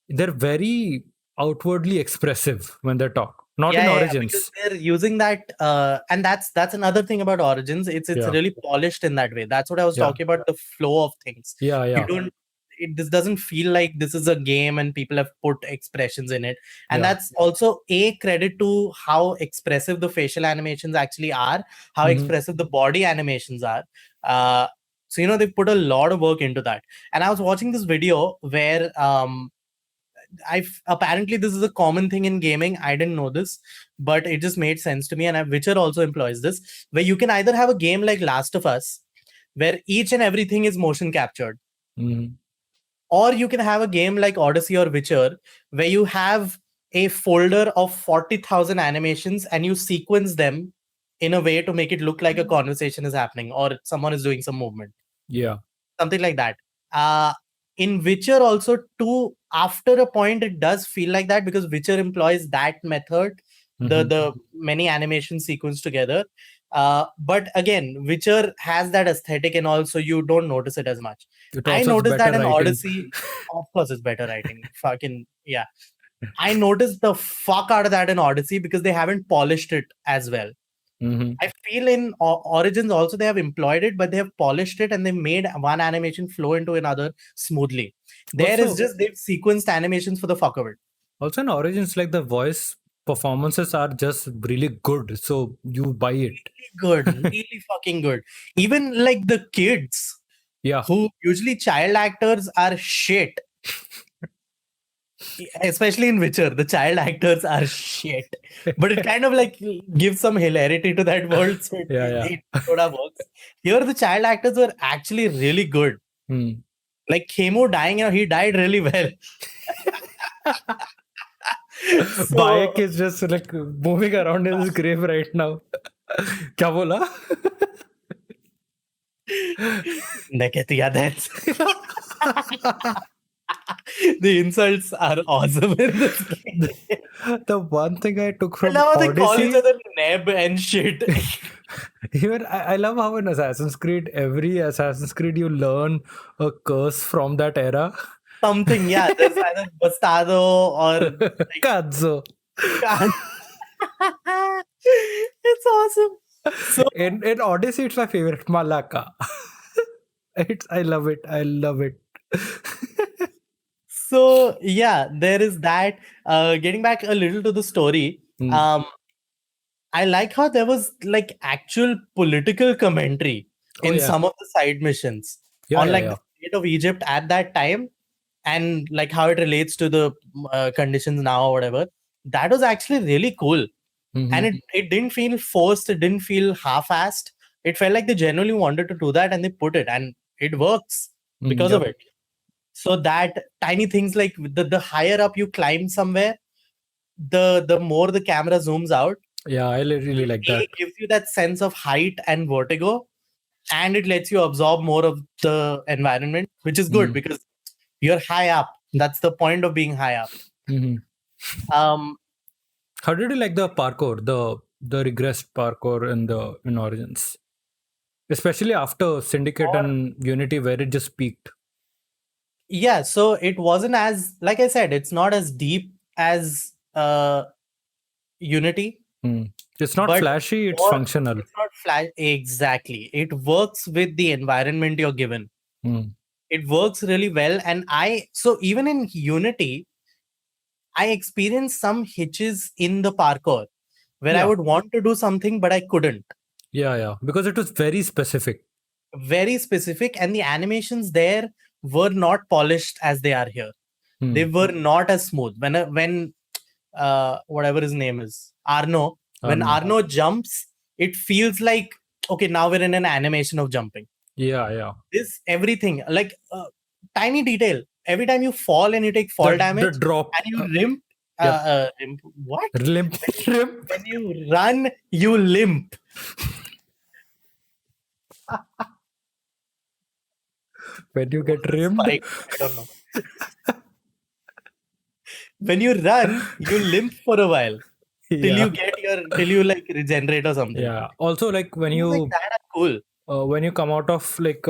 [SPEAKER 2] they're very outwardly expressive when they talk. Not in
[SPEAKER 1] Yeah,
[SPEAKER 2] Origins.
[SPEAKER 1] because they're using that, and that's another thing about Origins. It's
[SPEAKER 2] Yeah.
[SPEAKER 1] really polished in that way. That's what I was
[SPEAKER 2] Yeah.
[SPEAKER 1] talking about, the flow of things.
[SPEAKER 2] Yeah,
[SPEAKER 1] You
[SPEAKER 2] yeah.
[SPEAKER 1] don't. This doesn't feel like this is a game and people have put expressions in it. And
[SPEAKER 2] Yeah.
[SPEAKER 1] that's also a credit to how expressive the facial animations actually are, how
[SPEAKER 2] Mhm.
[SPEAKER 1] expressive the body animations are. So they put a lot of work into that. And I was watching this video where apparently this is a common thing in gaming. I didn't know this, but it just made sense to me. And Witcher also employs this, where you can either have a game like Last of Us, where each and everything is motion captured,
[SPEAKER 2] Mhm.
[SPEAKER 1] or you can have a game like Odyssey or Witcher, where you have a folder of 40,000 animations and you sequence them in a way to make it look like a conversation is happening or someone is doing some movement.
[SPEAKER 2] Yeah.
[SPEAKER 1] Something like that. In Witcher also too, after a point it does feel like that because Witcher employs that method,
[SPEAKER 2] Mhm.
[SPEAKER 1] the many animation sequence together. But again, Witcher has that aesthetic and also you don't notice it as much.
[SPEAKER 2] It
[SPEAKER 1] I
[SPEAKER 2] also has
[SPEAKER 1] noticed that
[SPEAKER 2] better
[SPEAKER 1] in
[SPEAKER 2] writing.
[SPEAKER 1] Odyssey, of course it's better writing. Fucking yeah. I noticed the fuck out of that in Odyssey because they haven't polished it as well.
[SPEAKER 2] Mhm.
[SPEAKER 1] I feel in Origins also they have employed it, but they have polished it and they made one animation flow into another smoothly. There is
[SPEAKER 2] Also-
[SPEAKER 1] just they've sequenced animations for the fuck of it.
[SPEAKER 2] Also in Origins, like the voice performances are just really good, so you buy it.
[SPEAKER 1] Good, really fucking good. Even like the kids,
[SPEAKER 2] Yeah.
[SPEAKER 1] who usually child actors are shit. Especially in Witcher, the child actors are shit. But it kind of like gives some hilarity to that world. So it sort of works. Here, the child actors were actually really good.
[SPEAKER 2] Hmm.
[SPEAKER 1] Like Chemo dying, he died really well.
[SPEAKER 2] Bayek is just like moving around in his grave right now. क्या बोला?
[SPEAKER 1] Nekatia, that's the insults are awesome in this game.
[SPEAKER 2] The one thing I took
[SPEAKER 1] I
[SPEAKER 2] from
[SPEAKER 1] love how they call
[SPEAKER 2] Odyssey,
[SPEAKER 1] each other Neb and shit.
[SPEAKER 2] even I love how in Assassin's Creed, every Assassin's Creed you learn a curse from that era.
[SPEAKER 1] Something, yeah. There's either Bastardo or
[SPEAKER 2] Cazzo.
[SPEAKER 1] It's awesome. So
[SPEAKER 2] In Odyssey, it's my favorite. Malaka. I love it. I love it.
[SPEAKER 1] So yeah, there is that. Getting back a little to the story, I like how there was like actual political commentary in some of the side missions on the state of Egypt at that time, and like how it relates to the conditions now or whatever. That was actually really cool. And it didn't feel forced, it didn't feel half-assed. It felt like they genuinely wanted to do that and they put it, and it works because of it. So that tiny things like the higher up you climb somewhere, the more the camera zooms out.
[SPEAKER 2] Yeah, I really like that.
[SPEAKER 1] It gives you that sense of height and vertigo, and it lets you absorb more of the environment, which is good because you're high up. That's the point of being high up.
[SPEAKER 2] How did you like the parkour, the regressed parkour in Origins, especially after Syndicate
[SPEAKER 1] Or
[SPEAKER 2] and Unity, where it just peaked?
[SPEAKER 1] yeah, so it wasn't as, like I said, it's not as deep as Unity,
[SPEAKER 2] It's not
[SPEAKER 1] but
[SPEAKER 2] flashy; it's
[SPEAKER 1] more,
[SPEAKER 2] functional.
[SPEAKER 1] it's not flash exactly. It works with the environment you're given.
[SPEAKER 2] Mm.
[SPEAKER 1] It works really well, and so even in Unity, I experienced some hitches in the parkour where I
[SPEAKER 2] Yeah,
[SPEAKER 1] would want to do something but I couldn't.
[SPEAKER 2] yeah, because it was very specific.
[SPEAKER 1] Very specific, and the animations there were not polished as they are here. They
[SPEAKER 2] Mm.
[SPEAKER 1] were not as smooth. When whatever his name is, Arno, when
[SPEAKER 2] No.
[SPEAKER 1] Arno jumps, it feels like, okay, now we're in an animation of jumping.
[SPEAKER 2] Yeah.
[SPEAKER 1] This everything, like tiny detail. Every time you fall and you take fall
[SPEAKER 2] The
[SPEAKER 1] damage
[SPEAKER 2] drop.
[SPEAKER 1] and you limp,
[SPEAKER 2] Yep.
[SPEAKER 1] what?
[SPEAKER 2] Limp. Limp.
[SPEAKER 1] When you run, you limp.
[SPEAKER 2] When you get rimmed.
[SPEAKER 1] Spike. I don't know. When you run, you limp for a while till
[SPEAKER 2] Yeah.
[SPEAKER 1] till you like regenerate or something.
[SPEAKER 2] Yeah. Also, like when
[SPEAKER 1] Things like
[SPEAKER 2] you
[SPEAKER 1] that are cool.
[SPEAKER 2] when you come out of like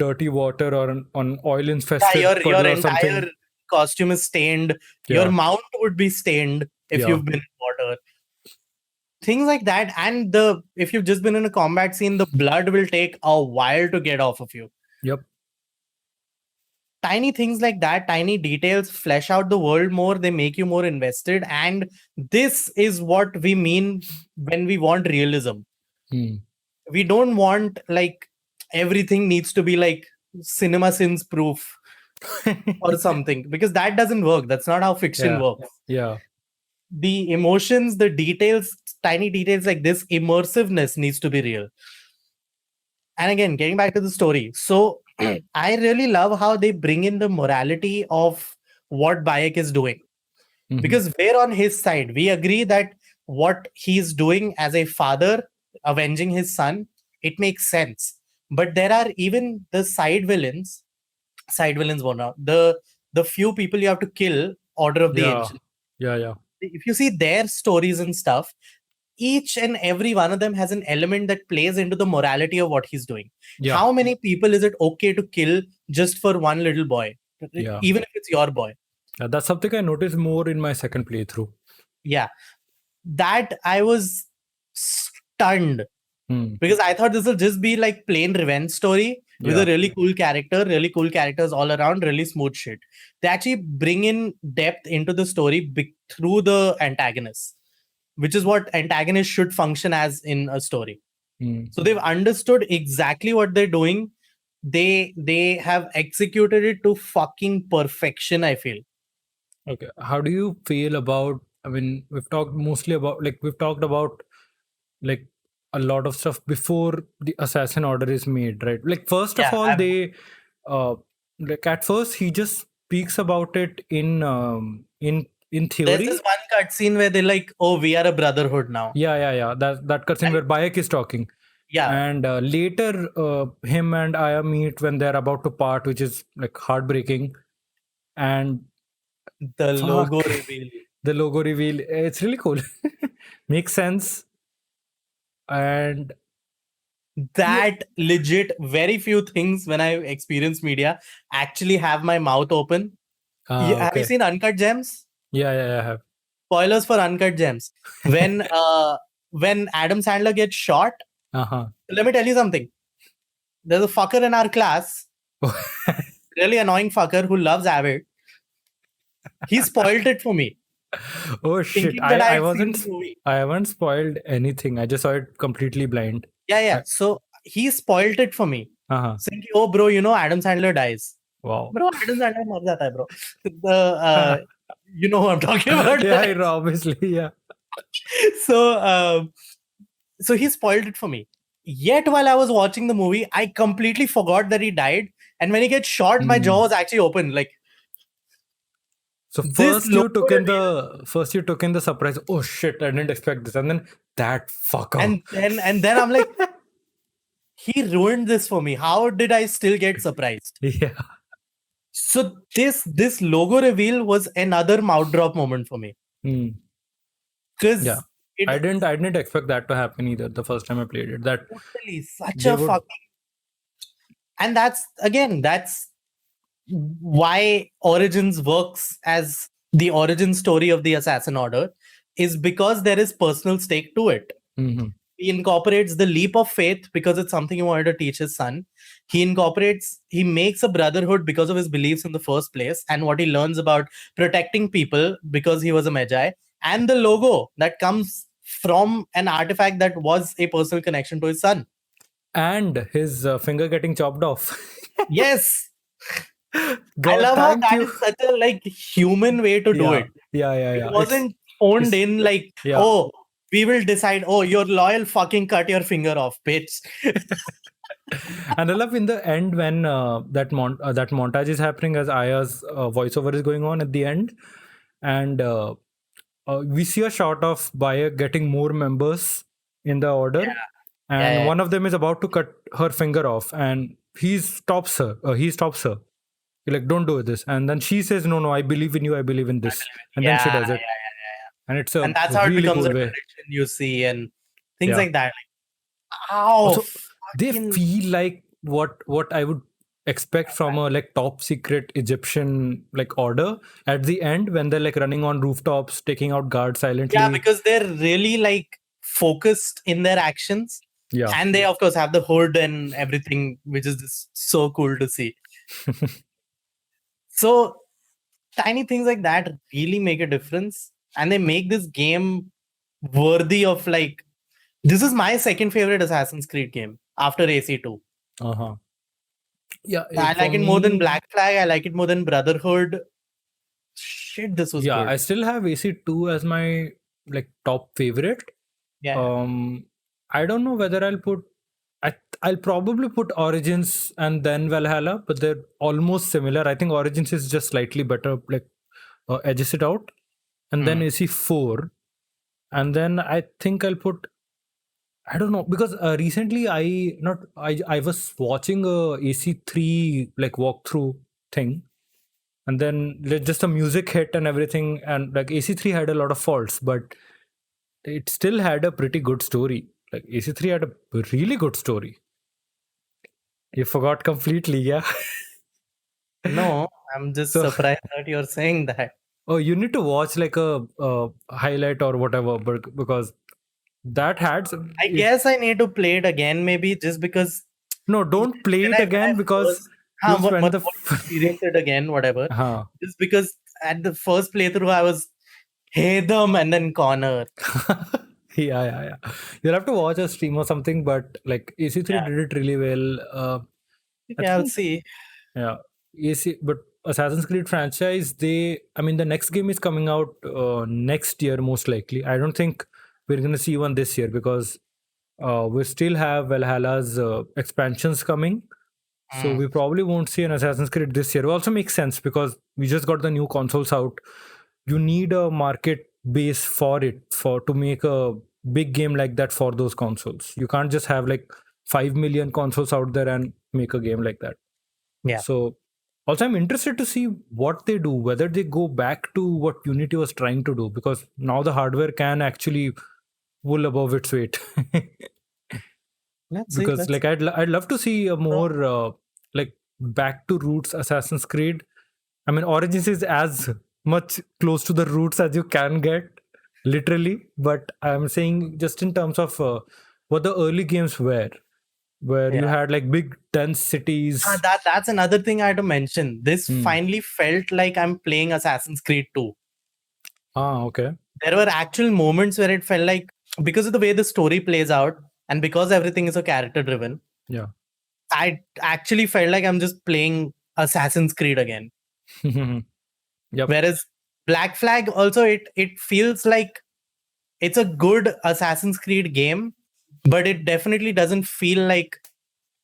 [SPEAKER 2] dirty water or on oil
[SPEAKER 1] Yeah,
[SPEAKER 2] infested
[SPEAKER 1] your
[SPEAKER 2] puddle or
[SPEAKER 1] entire
[SPEAKER 2] something.
[SPEAKER 1] costume is stained. Your
[SPEAKER 2] Yeah.
[SPEAKER 1] mount would be stained if
[SPEAKER 2] Yeah.
[SPEAKER 1] you've been in water. Things like that, and if you've just been in a combat scene, the blood will take a while to get off of you.
[SPEAKER 2] Yep.
[SPEAKER 1] Tiny things like that, tiny details flesh out the world more. They make you more invested, and this is what we mean when we want realism. We don't want like everything needs to be like cinema sins proof or something, because that doesn't work. That's not how fiction works.
[SPEAKER 2] Yeah.
[SPEAKER 1] The emotions, the details, tiny details like this, immersiveness needs to be real. And again, getting back to the story, so I really love how they bring in the morality of what Bayek is doing, because we're on his side. We agree that what he's doing as a father, avenging his son, it makes sense. But there are even the side villains were not the few people you have to kill, Order of the Ancient.
[SPEAKER 2] Yeah.
[SPEAKER 1] If you see their stories and stuff, each and every one of them has an element that plays into the morality of what he's doing.
[SPEAKER 2] Yeah.
[SPEAKER 1] How many people is it okay to kill just for one little boy?
[SPEAKER 2] Yeah.
[SPEAKER 1] Even if it's your boy.
[SPEAKER 2] That's something I noticed more in my second playthrough.
[SPEAKER 1] Yeah. That I was stunned because I thought this will just be like plain revenge story with a really cool characters all around, really smooth shit. They actually bring in depth into the story through the antagonists, which is what antagonists should function as in a story. So they've understood exactly what they're doing. They have executed it to fucking perfection, I feel.
[SPEAKER 2] Okay. How do you feel about, I mean, we've talked about like a lot of stuff before the assassin order is made, right? Like first of all, they like at first he just speaks about it in theory.
[SPEAKER 1] There's this one cutscene where they're like, "Oh, we are a brotherhood now."
[SPEAKER 2] Yeah. That cutscene where Bayek is talking.
[SPEAKER 1] Yeah.
[SPEAKER 2] And later, him and Aya meet when they're about to part, which is like heartbreaking. And
[SPEAKER 1] the logo reveal.
[SPEAKER 2] The logo reveal. It's really cool. Makes sense. And
[SPEAKER 1] that legit, very few things when I experience media actually have my mouth open. Have you seen Uncut Gems?
[SPEAKER 2] Yeah, I have.
[SPEAKER 1] Spoilers for Uncut Gems. When Adam Sandler gets shot, let me tell you something. There's a fucker in our class, really annoying fucker who loves Avid. He spoiled it for me.
[SPEAKER 2] Oh shit! I haven't spoiled anything. I just saw it completely blind.
[SPEAKER 1] Yeah. So he spoiled it for me. Saying, "Oh, bro, you know Adam Sandler dies."
[SPEAKER 2] Wow.
[SPEAKER 1] Bro, Adam Sandler मर जाता है, bro. You know who I'm talking about.
[SPEAKER 2] Yeah, obviously, yeah.
[SPEAKER 1] So he spoiled it for me. Yet while I was watching the movie, I completely forgot that he died. And when he gets shot, my jaw was actually open. Like,
[SPEAKER 2] so first you took in the surprise. Oh shit! I didn't expect this, and then that fucker.
[SPEAKER 1] And then I'm like, he ruined this for me. How did I still get surprised?
[SPEAKER 2] Yeah.
[SPEAKER 1] So this logo reveal was another mouth drop moment for me. because
[SPEAKER 2] Yeah. I didn't expect that to happen either the first time I played it. That
[SPEAKER 1] totally such
[SPEAKER 2] they
[SPEAKER 1] a
[SPEAKER 2] would.
[SPEAKER 1] fucking, and that's why Origins works as the origin story of the Assassin Order, is because there is personal stake to it.
[SPEAKER 2] Mhm.
[SPEAKER 1] He incorporates the leap of faith because it's something he wanted to teach his son. He makes a brotherhood because of his beliefs in the first place and what he learns about protecting people because he was a Magi. And the logo that comes from an artifact that was a personal connection to his son.
[SPEAKER 2] And his finger getting chopped off.
[SPEAKER 1] Yes. I
[SPEAKER 2] God,
[SPEAKER 1] love how
[SPEAKER 2] thank
[SPEAKER 1] that
[SPEAKER 2] you.
[SPEAKER 1] is such a like human way to do
[SPEAKER 2] Yeah,
[SPEAKER 1] it.
[SPEAKER 2] yeah.
[SPEAKER 1] It
[SPEAKER 2] It's
[SPEAKER 1] wasn't phoned
[SPEAKER 2] it's-
[SPEAKER 1] in like,
[SPEAKER 2] yeah.
[SPEAKER 1] oh, we will decide, oh, you're loyal, fucking cut your finger off, bitch.
[SPEAKER 2] And I love in the end when that montage is happening as Aya's voiceover is going on at the end, and we see a shot of Bayek getting more members in the order, and
[SPEAKER 1] Yeah.
[SPEAKER 2] one of them is about to cut her finger off, and he stops her. He's like, don't do this, and then she says, no, I believe in you, I believe in this, and then she does it, and it's a
[SPEAKER 1] And that's how it
[SPEAKER 2] really
[SPEAKER 1] becomes
[SPEAKER 2] cool
[SPEAKER 1] a
[SPEAKER 2] way.
[SPEAKER 1] tradition, you see, and things
[SPEAKER 2] Yeah.
[SPEAKER 1] like that. Like, ow,
[SPEAKER 2] Also, they
[SPEAKER 1] fucking-
[SPEAKER 2] feel like what I would expect from a like top secret Egyptian like order at the end when they're like running on rooftops, taking out guards silently.
[SPEAKER 1] yeah, because they're really like focused in their actions.
[SPEAKER 2] Yeah.
[SPEAKER 1] And they, of course, have the hood and everything, which is just so cool to see. So, tiny things like that really make a difference. And they make this game worthy of like, this is my second favorite Assassin's Creed game after AC2.
[SPEAKER 2] Uh-huh. Yeah,
[SPEAKER 1] I like it more than Black Flag. I like it more than Brotherhood. Shit, this was
[SPEAKER 2] Yeah,
[SPEAKER 1] good.
[SPEAKER 2] I still have AC2 as my like top favorite.
[SPEAKER 1] Yeah.
[SPEAKER 2] I don't know whether I'll probably put Origins and then Valhalla, but they're almost similar. I think Origins is just slightly better, like edges it out, and then AC4, and then I think I'll put. I don't know because recently I was watching a AC3 like walkthrough thing, and then just the music hit and everything, and like AC3 had a lot of faults, but it still had a pretty good story. Like AC3 had a really good story. You forgot completely, yeah?
[SPEAKER 1] No, I'm just
[SPEAKER 2] So-
[SPEAKER 1] surprised that you're saying that.
[SPEAKER 2] Oh, you need to watch like a highlight or whatever, because that had.
[SPEAKER 1] I guess I need to play it again, maybe just because.
[SPEAKER 2] No, don't play
[SPEAKER 1] when
[SPEAKER 2] it
[SPEAKER 1] I
[SPEAKER 2] again because
[SPEAKER 1] first- हाँ,
[SPEAKER 2] you'll spend
[SPEAKER 1] what experience it again, whatever.
[SPEAKER 2] Huh.
[SPEAKER 1] Just because at the first playthrough I was Hedam and then Connor.
[SPEAKER 2] Yeah. You'll have to watch a stream or something, but like AC3
[SPEAKER 1] Yeah.
[SPEAKER 2] did it really well. I
[SPEAKER 1] Yeah, I'll
[SPEAKER 2] think-
[SPEAKER 1] see.
[SPEAKER 2] Yeah, but Assassin's Creed franchise, the next game is coming out next year most likely. I don't think we're gonna see one this year because we still have Valhalla's expansions coming. So we probably won't see an Assassin's Creed this year. It also makes sense because we just got the new consoles out. You need a market base for it to make a big game like that for those consoles. You can't just have like 5 million consoles out there and make a game like that.
[SPEAKER 1] Yeah.
[SPEAKER 2] So also I'm interested to see what they do, whether they go back to what Unity was trying to do, because now the hardware can actually pull above its weight.
[SPEAKER 1] Let's see.
[SPEAKER 2] Because like I'd love to see a more like back to roots Assassin's Creed. I mean, Origins is as much close to the roots as you can get, literally. But I'm saying just in terms of what the early games were, where you had like big dense cities.
[SPEAKER 1] That's another thing I had to mention. This finally felt like I'm playing Assassin's Creed 2.
[SPEAKER 2] Okay.
[SPEAKER 1] There were actual moments where it felt like, because of the way the story plays out and because everything is so character driven,
[SPEAKER 2] Yeah.
[SPEAKER 1] I actually felt like I'm just playing Assassin's Creed again.
[SPEAKER 2] Yep.
[SPEAKER 1] Whereas Black Flag also, it feels like it's a good Assassin's Creed game, but it definitely doesn't feel like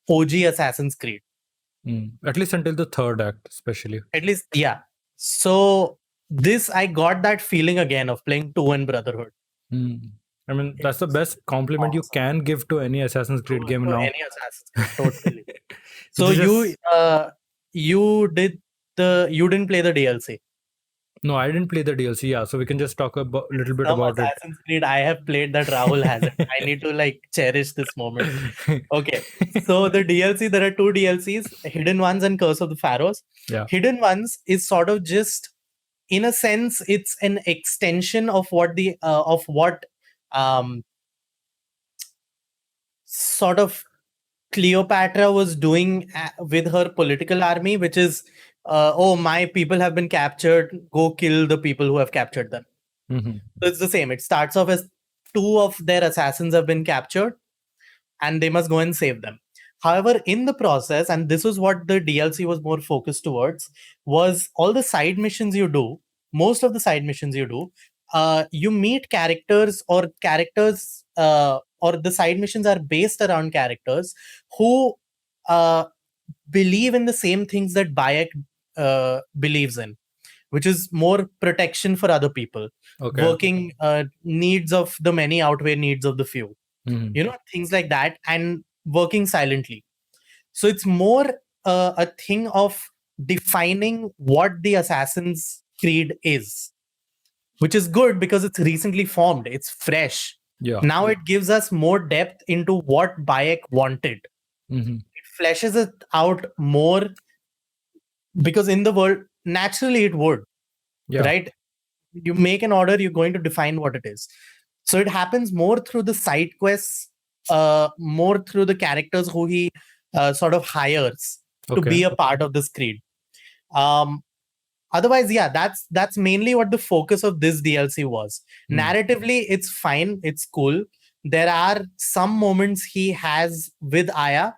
[SPEAKER 1] OG Assassin's Creed.
[SPEAKER 2] At least until the third act, especially.
[SPEAKER 1] At least, yeah. So this, I got that feeling again of playing 2 and Brotherhood.
[SPEAKER 2] I mean, that's the best compliment you can give to any Assassin's Creed game
[SPEAKER 1] To
[SPEAKER 2] now.
[SPEAKER 1] any Assassin's Creed, totally. So
[SPEAKER 2] Just-
[SPEAKER 1] you didn't play the DLC.
[SPEAKER 2] No, I didn't play the DLC. Yeah, so we can just talk a little bit
[SPEAKER 1] Some
[SPEAKER 2] about it.
[SPEAKER 1] Assassin's Creed I have played that Rahul hasn't. I need to like cherish this moment. Okay. So the DLC, there are two DLCs, Hidden Ones and Curse of the Pharaohs.
[SPEAKER 2] Yeah.
[SPEAKER 1] Hidden Ones is sort of just, in a sense, it's an extension of what um sort of Cleopatra was doing with her political army, which is, oh, my people have been captured, go kill the people who have captured them.
[SPEAKER 2] Mhm.
[SPEAKER 1] So it's the same. It starts off as two of their assassins have been captured and they must go and save them. However, in the process, and this was what the DLC was more focused towards, was all the side missions you do, most of the side missions you do, you meet characters, or the side missions are based around characters who uh, believe in the same things that Bayek believes in, which is more protection for other people.
[SPEAKER 2] Okay.
[SPEAKER 1] Working needs of the many outweigh needs of the few.
[SPEAKER 2] Mhm.
[SPEAKER 1] Things like that, and working silently. So it's more a thing of defining what the Assassin's Creed is, which is good because it's recently formed, it's fresh.
[SPEAKER 2] Yeah.
[SPEAKER 1] Now it gives us more depth into what Bayek wanted.
[SPEAKER 2] Mhm.
[SPEAKER 1] It fleshes it out more because in the world, naturally it would,
[SPEAKER 2] Yeah.
[SPEAKER 1] right? You make an order, you're going to define what it is. So it happens more through the side quests, more through the characters who he sort of hires to be a part of this creed. Otherwise, yeah, that's mainly what the focus of this DLC was. Narratively, it's fine, it's cool. There are some moments he has with Aya.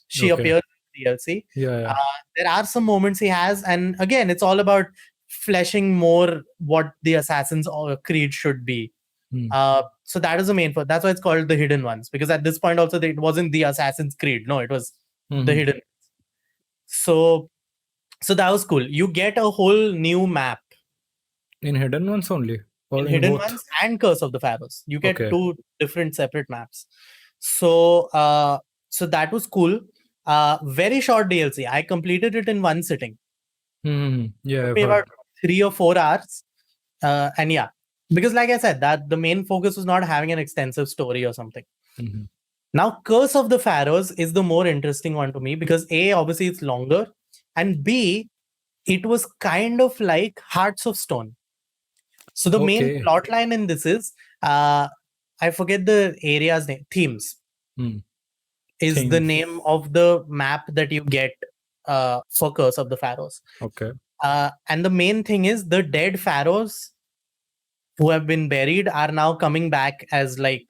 [SPEAKER 1] She
[SPEAKER 2] Okay.
[SPEAKER 1] appears in the DLC.
[SPEAKER 2] Yeah.
[SPEAKER 1] There are some moments he has, and again, it's all about fleshing more what the Assassin's Creed should be. So that is the main part. That's why it's called the Hidden Ones, because at this point also it wasn't the Assassin's Creed. No, it was the Hidden. So that was cool. You get a whole new map
[SPEAKER 2] In Hidden Ones only? Or
[SPEAKER 1] in
[SPEAKER 2] in
[SPEAKER 1] Hidden
[SPEAKER 2] both?
[SPEAKER 1] Ones and Curse of the Pharaohs. You get
[SPEAKER 2] Okay.
[SPEAKER 1] two different separate maps. So that was cool. Very short DLC. I completed it in one sitting.
[SPEAKER 2] Yeah, I've
[SPEAKER 1] Maybe
[SPEAKER 2] heard.
[SPEAKER 1] about 3 or 4 hours. And yeah, because like I said, that the main focus was not having an extensive story or something.
[SPEAKER 2] Mhm.
[SPEAKER 1] Now, Curse of the Pharaohs is the more interesting one to me because A, obviously it's longer, and B, it was kind of like Hearts of Stone. So the main
[SPEAKER 2] Okay.
[SPEAKER 1] plot line in this is, I forget the area's name, Themes is the
[SPEAKER 2] Themes.
[SPEAKER 1] name of the map that you get for Curse of the Pharaohs.
[SPEAKER 2] Okay.
[SPEAKER 1] And the main thing is the dead pharaohs who have been buried are now coming back as like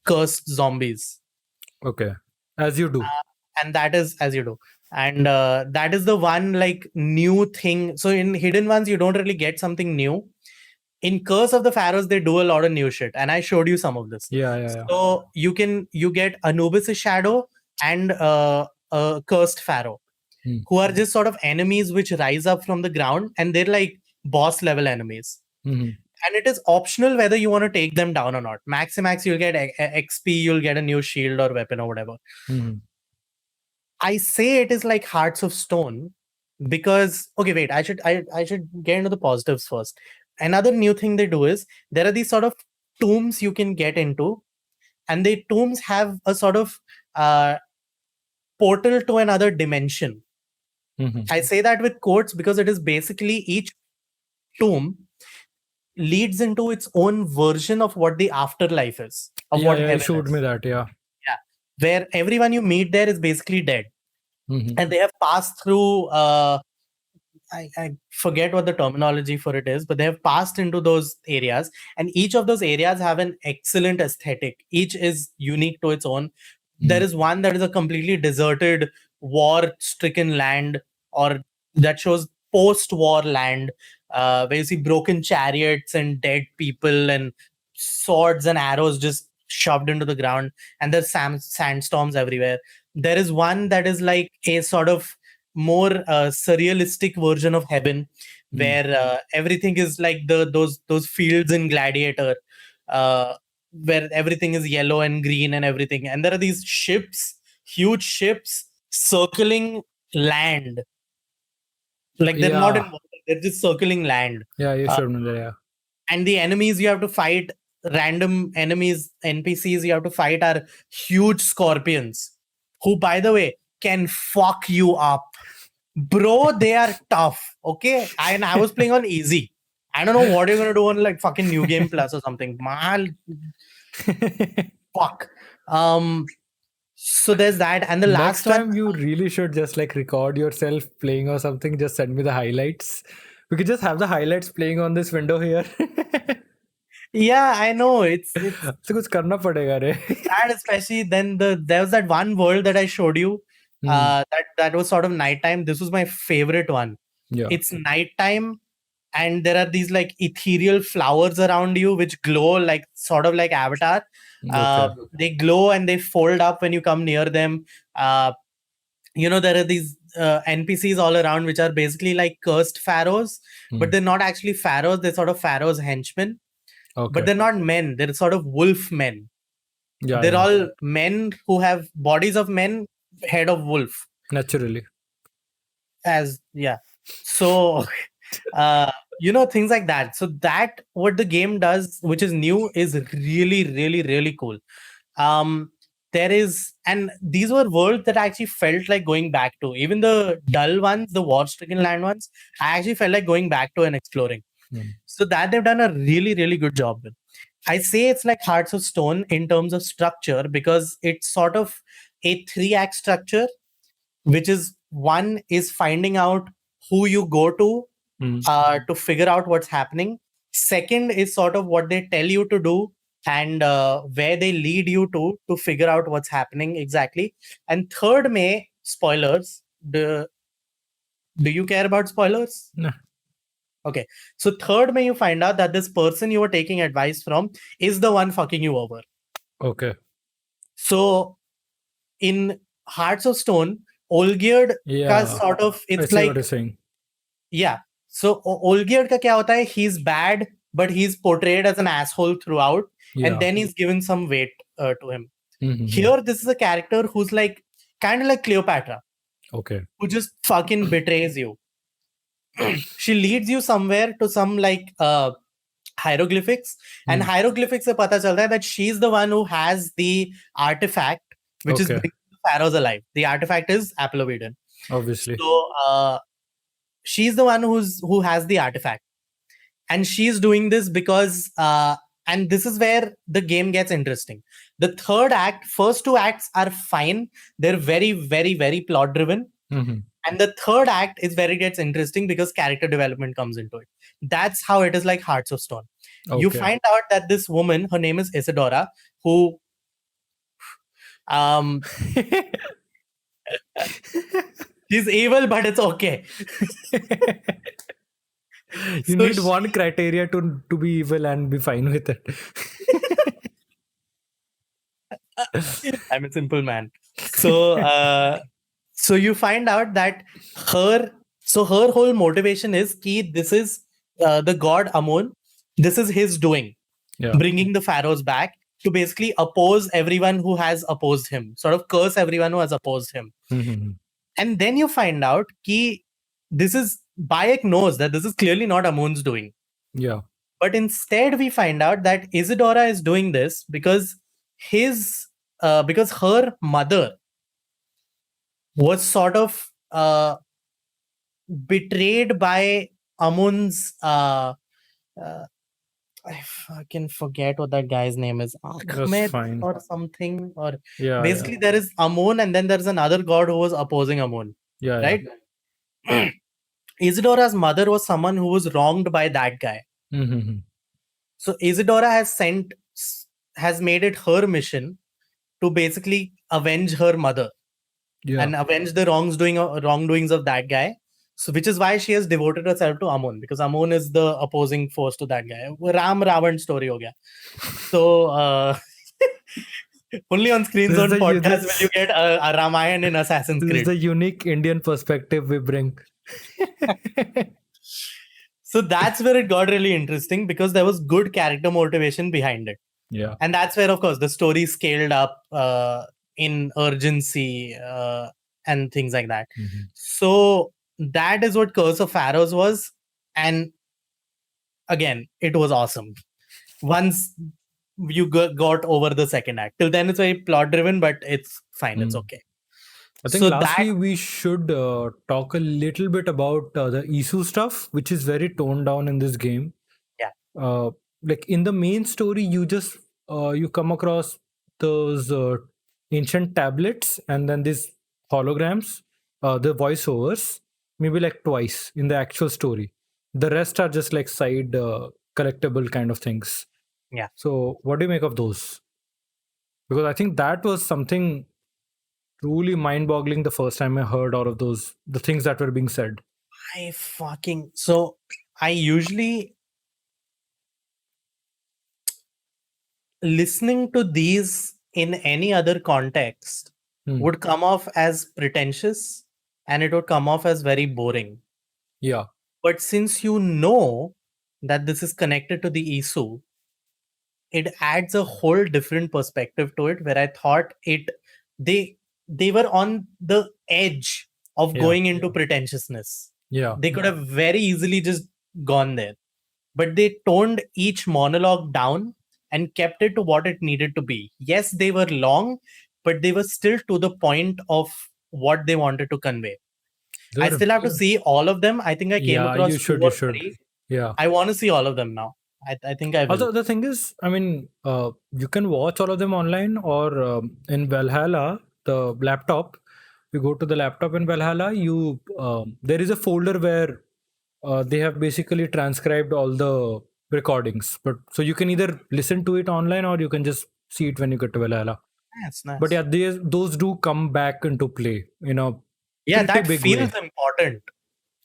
[SPEAKER 1] cursed zombies.
[SPEAKER 2] Okay. As you do.
[SPEAKER 1] And that is as you do. And that is the one like new thing. So in Hidden Ones, you don't really get something new. In Curse of the Pharaohs, they do a lot of new shit, and I showed you some of this.
[SPEAKER 2] Yeah.
[SPEAKER 1] So you get Anubis' shadow and a cursed pharaoh, who are just sort of enemies which rise up from the ground, and they're like boss level enemies. And it is optional whether you want to take them down or not. Max, you'll get XP, you'll get a new shield or weapon or whatever. I say it is like Hearts of Stone because okay, wait, I should get into the positives first. Another new thing they do is there are these sort of tombs you can get into, and the tombs have a sort of portal to another dimension. I say that with quotes because it is basically each tomb leads into its own version of what the afterlife is. Of what
[SPEAKER 2] you
[SPEAKER 1] heaven
[SPEAKER 2] showed
[SPEAKER 1] is.
[SPEAKER 2] me that, yeah.
[SPEAKER 1] Yeah. Where everyone you meet there is basically dead. And they have passed through I forget what the terminology for it is, but they have passed into those areas, and each of those areas have an excellent aesthetic. Each is unique to its own. There is one that is a completely deserted, war-stricken land, or that shows post-war land, where you see broken chariots and dead people and swords and arrows just shoved into the ground, and there's sandstorms everywhere. There is one that is like a sort of more surrealistic version of heaven, where everything is like those fields in Gladiator, where everything is yellow and green and everything, and there are these ships, huge ships circling land, like they're not in water, they're just circling land.
[SPEAKER 2] Yeah, you showed me that. Yeah.
[SPEAKER 1] And the enemies you have to fight, random enemies, NPCs you have to fight are huge scorpions, who, by the way, can fuck you up. Bro, they are tough. Okay. And I was playing on easy. I don't know what you're gonna do on like fucking New Game Plus or something. Man, fuck. So there's that. And the
[SPEAKER 2] Next
[SPEAKER 1] last one,
[SPEAKER 2] time you really should just like record yourself playing or something. Just send me the highlights. We could just have the highlights playing on this window here.
[SPEAKER 1] yeah, I know. It's
[SPEAKER 2] So कुछ करना पड़ेगा रे.
[SPEAKER 1] that, especially then there was that one world that I showed you. That was sort of nighttime. This was my favorite one.
[SPEAKER 2] Yeah.
[SPEAKER 1] It's nighttime, and there are these like ethereal flowers around you which glow like sort of like Avatar.
[SPEAKER 2] Okay.
[SPEAKER 1] They glow and they fold up when you come near them. There are these NPCs all around which are basically like cursed pharaohs, but they're not actually pharaohs. They're sort of pharaohs henchmen,
[SPEAKER 2] Okay.
[SPEAKER 1] but they're not men. They're sort of wolf men.
[SPEAKER 2] Yeah.
[SPEAKER 1] They're
[SPEAKER 2] yeah.
[SPEAKER 1] all men who have bodies of men, head of wolf.
[SPEAKER 2] Naturally.
[SPEAKER 1] So things like that. So that what the game does, which is new, is really, really, really cool. And these were worlds that I actually felt like going back to. Even the dull ones, the war-stricken land ones, I actually felt like going back to and exploring. So that they've done a really, really good job with. I say it's like Hearts of Stone in terms of structure because it's sort of a 3-act structure, which is one is finding out who you go to figure out what's happening. Second is sort of what they tell you to do and where they lead you to figure out what's happening exactly. And third, spoilers. Do you care about spoilers?
[SPEAKER 2] No.
[SPEAKER 1] Okay. So third, you find out that this person you were taking advice from is the one fucking you over.
[SPEAKER 2] Okay.
[SPEAKER 1] So in Hearts of Stone, Olgierd ka sort of,
[SPEAKER 2] I
[SPEAKER 1] it's
[SPEAKER 2] see
[SPEAKER 1] like,
[SPEAKER 2] what you're saying.
[SPEAKER 1] Yeah. So Olgierd ka kya hota hai? He's bad, but he's portrayed as an asshole throughout, and then he's given some weight to him. Here, this is a character who's like kind of like Cleopatra.
[SPEAKER 2] Okay.
[SPEAKER 1] Who just fucking betrays you. She leads you somewhere to some like hieroglyphics, and hieroglyphics se pata chalta hai that she's the one who has the artifact which is bringing the pharaohs alive. The artifact is Apple of Eden.
[SPEAKER 2] Obviously.
[SPEAKER 1] So she's the one who has the artifact, and she's doing this because and this is where the game gets interesting. The third act, first two acts are fine. They're very, very, very plot driven. And the third act is where it gets interesting because character development comes into it. That's how it is like Hearts of Stone. You find out that this woman, her name is Isidora, who she's evil, but it's okay.
[SPEAKER 2] You need one criteria to be evil and be fine with it.
[SPEAKER 1] I'm a simple man. So so you find out that her whole motivation is this is the god Amun. This is his doing, bringing the pharaohs back to basically oppose everyone who has opposed him, sort of curse everyone who has opposed him. And then you find out ki this is, Bayek knows that this is clearly not Amun's doing.
[SPEAKER 2] Yeah.
[SPEAKER 1] But instead we find out that Isidora is doing this because her mother was sort of betrayed by Amun's I fucking forget what that guy's name is. Ahmed or something. Or basically there is Amun and then there's another god who was opposing Amun.
[SPEAKER 2] Yeah.
[SPEAKER 1] Right? Yeah. Isidora's mother was someone who was wronged by that guy. So Isidora has made it her mission to basically avenge her mother and avenge the wrongdoings of that guy. So which is why she has devoted herself to Amun, because Amun is the opposing force to that guy. Ram Ravan story ho gaya. So only on Screen Zone podcast will you get a Ramayana in Assassin's Creed.
[SPEAKER 2] This is the unique Indian perspective we bring.
[SPEAKER 1] So that's where it got really interesting because there was good character motivation behind it.
[SPEAKER 2] Yeah.
[SPEAKER 1] And that's where, of course, the story scaled up in urgency and things like that. So that is what Curse of Pharaohs was. And again, it was awesome. Once you got over the second act. Till then, it's very plot driven, but it's fine. It's okay.
[SPEAKER 2] I think
[SPEAKER 1] So that
[SPEAKER 2] lastly, we should talk a little bit about the Isu stuff, which is very toned down in this game.
[SPEAKER 1] Yeah.
[SPEAKER 2] Like in the main story, you just you come across those ancient tablets and then these holograms, the voiceovers, maybe like twice in the actual story. The rest are just like side collectible kind of things.
[SPEAKER 1] Yeah.
[SPEAKER 2] So what do you make of those? Because I think that was something truly mind-boggling the first time I heard all of those, the things that were being said.
[SPEAKER 1] So I usually listening to these in any other context would come off as pretentious and it would come off as very boring.
[SPEAKER 2] Yeah.
[SPEAKER 1] But since you know that this is connected to the Isu, it adds a whole different perspective to it where I thought they were on the edge of going into pretentiousness.
[SPEAKER 2] Yeah.
[SPEAKER 1] They could have very easily just gone there. But they toned each monologue down and kept it to what it needed to be. Yes, they were long, but they were still to the point of what they wanted to convey. I still have to see all of them. I think I came across
[SPEAKER 2] you should.
[SPEAKER 1] three.
[SPEAKER 2] Yeah.
[SPEAKER 1] I want to see all of them now. I think I will.
[SPEAKER 2] Also, the thing is, I mean, you can watch all of them online or in Valhalla, the laptop. You go to the laptop in Valhalla, you there is a folder where they have basically transcribed all the recordings. But so you can either listen to it online or you can just see it when you get to Valhalla.
[SPEAKER 1] That's nice.
[SPEAKER 2] But yeah, those do come back into play.
[SPEAKER 1] Yeah, that
[SPEAKER 2] big
[SPEAKER 1] feels
[SPEAKER 2] way.
[SPEAKER 1] Important.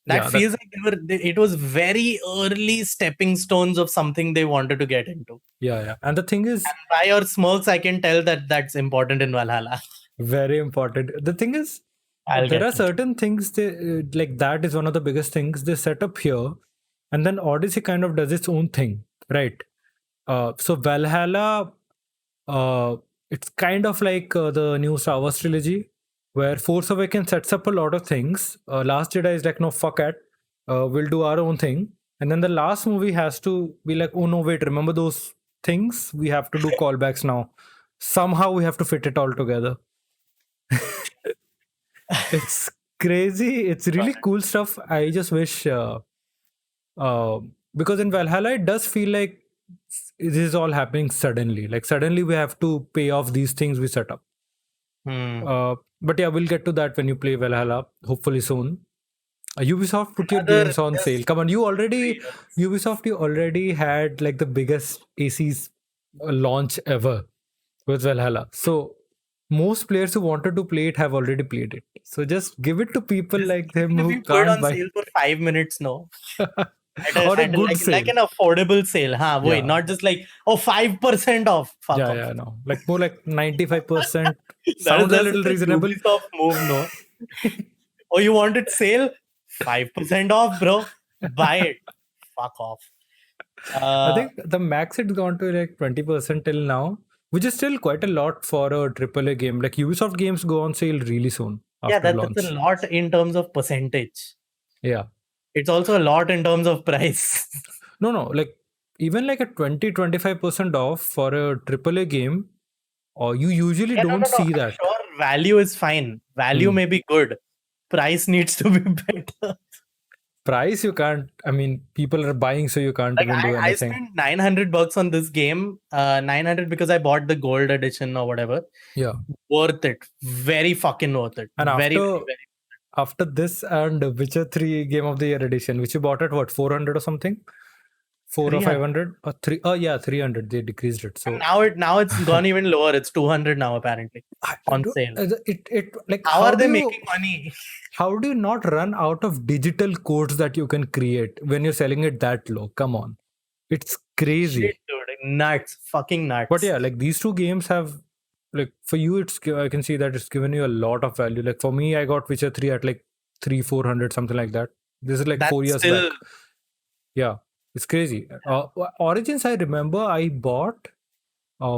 [SPEAKER 1] That feels like it was very early stepping stones of something they wanted to get into.
[SPEAKER 2] Yeah. And the thing is,
[SPEAKER 1] and by your smirks, I can tell that that's important in Valhalla.
[SPEAKER 2] Very important. The thing is, there are certain things like that is one of the biggest things they set up here, and then Odyssey kind of does its own thing, right? So Valhalla, it's kind of like the new Star Wars trilogy, where Force Awakens sets up a lot of things. Last Jedi is like, no, fuck it, we'll do our own thing, and then the last movie has to be like, oh no, wait, remember those things? We have to do callbacks now. Somehow we have to fit it all together. It's crazy. It's really cool stuff. I just wish because in Valhalla it does feel like this is all happening suddenly. Like suddenly we have to pay off these things we set up. But yeah, we'll get to that when you play Valhalla, hopefully soon. Ubisoft put your games on sale. Come on, Ubisoft, you already had like the biggest AC's launch ever with Valhalla. So most players who wanted to play it have already played it. So just give it to people like them who can't buy.
[SPEAKER 1] Sale for 5 minutes, no.
[SPEAKER 2] Or a good sale.
[SPEAKER 1] Like an affordable sale, huh? Wait, not just like 5% off. Fuck off.
[SPEAKER 2] Yeah, no. Like more like 95%. Sounds a little reasonable.
[SPEAKER 1] Ubisoft move, no. Oh, you wanted sale? 5% off, bro. Buy it. Fuck off.
[SPEAKER 2] I think the max it's gone to like 20% till now, which is still quite a lot for a AAA game. Like Ubisoft games go on sale really soon.
[SPEAKER 1] Yeah, that's a lot in terms of percentage.
[SPEAKER 2] Yeah.
[SPEAKER 1] It's also a lot in terms of price.
[SPEAKER 2] No, like even like a 20-25% off for a AAA game, or you usually don't see that.
[SPEAKER 1] Sure, value is fine. Value may be good. Price needs to be better.
[SPEAKER 2] Price you can't. I mean, people are buying, so you can't even do anything.
[SPEAKER 1] I spent $900 on this game. 900 because I bought the gold edition or whatever.
[SPEAKER 2] Yeah,
[SPEAKER 1] worth it. Very fucking worth it.
[SPEAKER 2] And
[SPEAKER 1] very,
[SPEAKER 2] after this and Witcher 3 Game of the Year edition, which you bought at what, 400 or something? 400 or 500 or 3? Oh yeah, 300. They decreased it. So
[SPEAKER 1] now it's gone even lower. It's 200 now apparently on sale.
[SPEAKER 2] It like
[SPEAKER 1] how are they making money?
[SPEAKER 2] How do you not run out of digital codes that you can create when you're selling it that low? Come on, it's crazy.
[SPEAKER 1] Shit, dude. Nuts, fucking nuts.
[SPEAKER 2] But yeah, like these two games have, like for you, I can see that it's given you a lot of value. Like for me, I got Witcher 3 at like 300-400, something like that. This is like 4 years back. Yeah. It's crazy. Origins, I remember I bought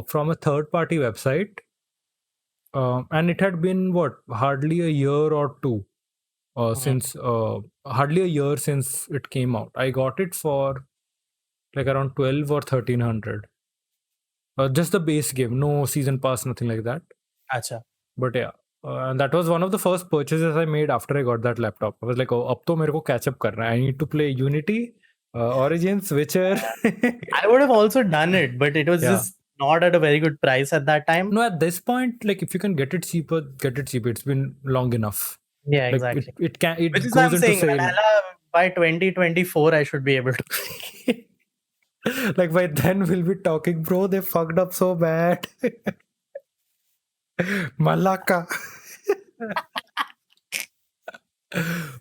[SPEAKER 2] from a third-party website, and it had been hardly a year or two since hardly a year since it came out. I got it for like around 12 or 1300. Just the base game, no season pass, nothing like that.
[SPEAKER 1] Acha.
[SPEAKER 2] But yeah, and that was one of the first purchases I made after I got that laptop. I was like, oh, अब तो मेरे को catch up करना है. I need to play Unity, Origins, Witcher.
[SPEAKER 1] I would have also done it, but it was
[SPEAKER 2] Yeah.
[SPEAKER 1] just not at a very good price at that time.
[SPEAKER 2] No, at this point, like if you can get it cheaper, get it cheaper. It's been long enough.
[SPEAKER 1] Yeah,
[SPEAKER 2] Like
[SPEAKER 1] exactly.
[SPEAKER 2] it can it
[SPEAKER 1] Which is why
[SPEAKER 2] goes
[SPEAKER 1] I'm
[SPEAKER 2] into
[SPEAKER 1] saying
[SPEAKER 2] sale.
[SPEAKER 1] Valhalla by 2024 I should be able to.
[SPEAKER 2] Like by then we'll be talking, bro. They fucked up so bad. Malaka.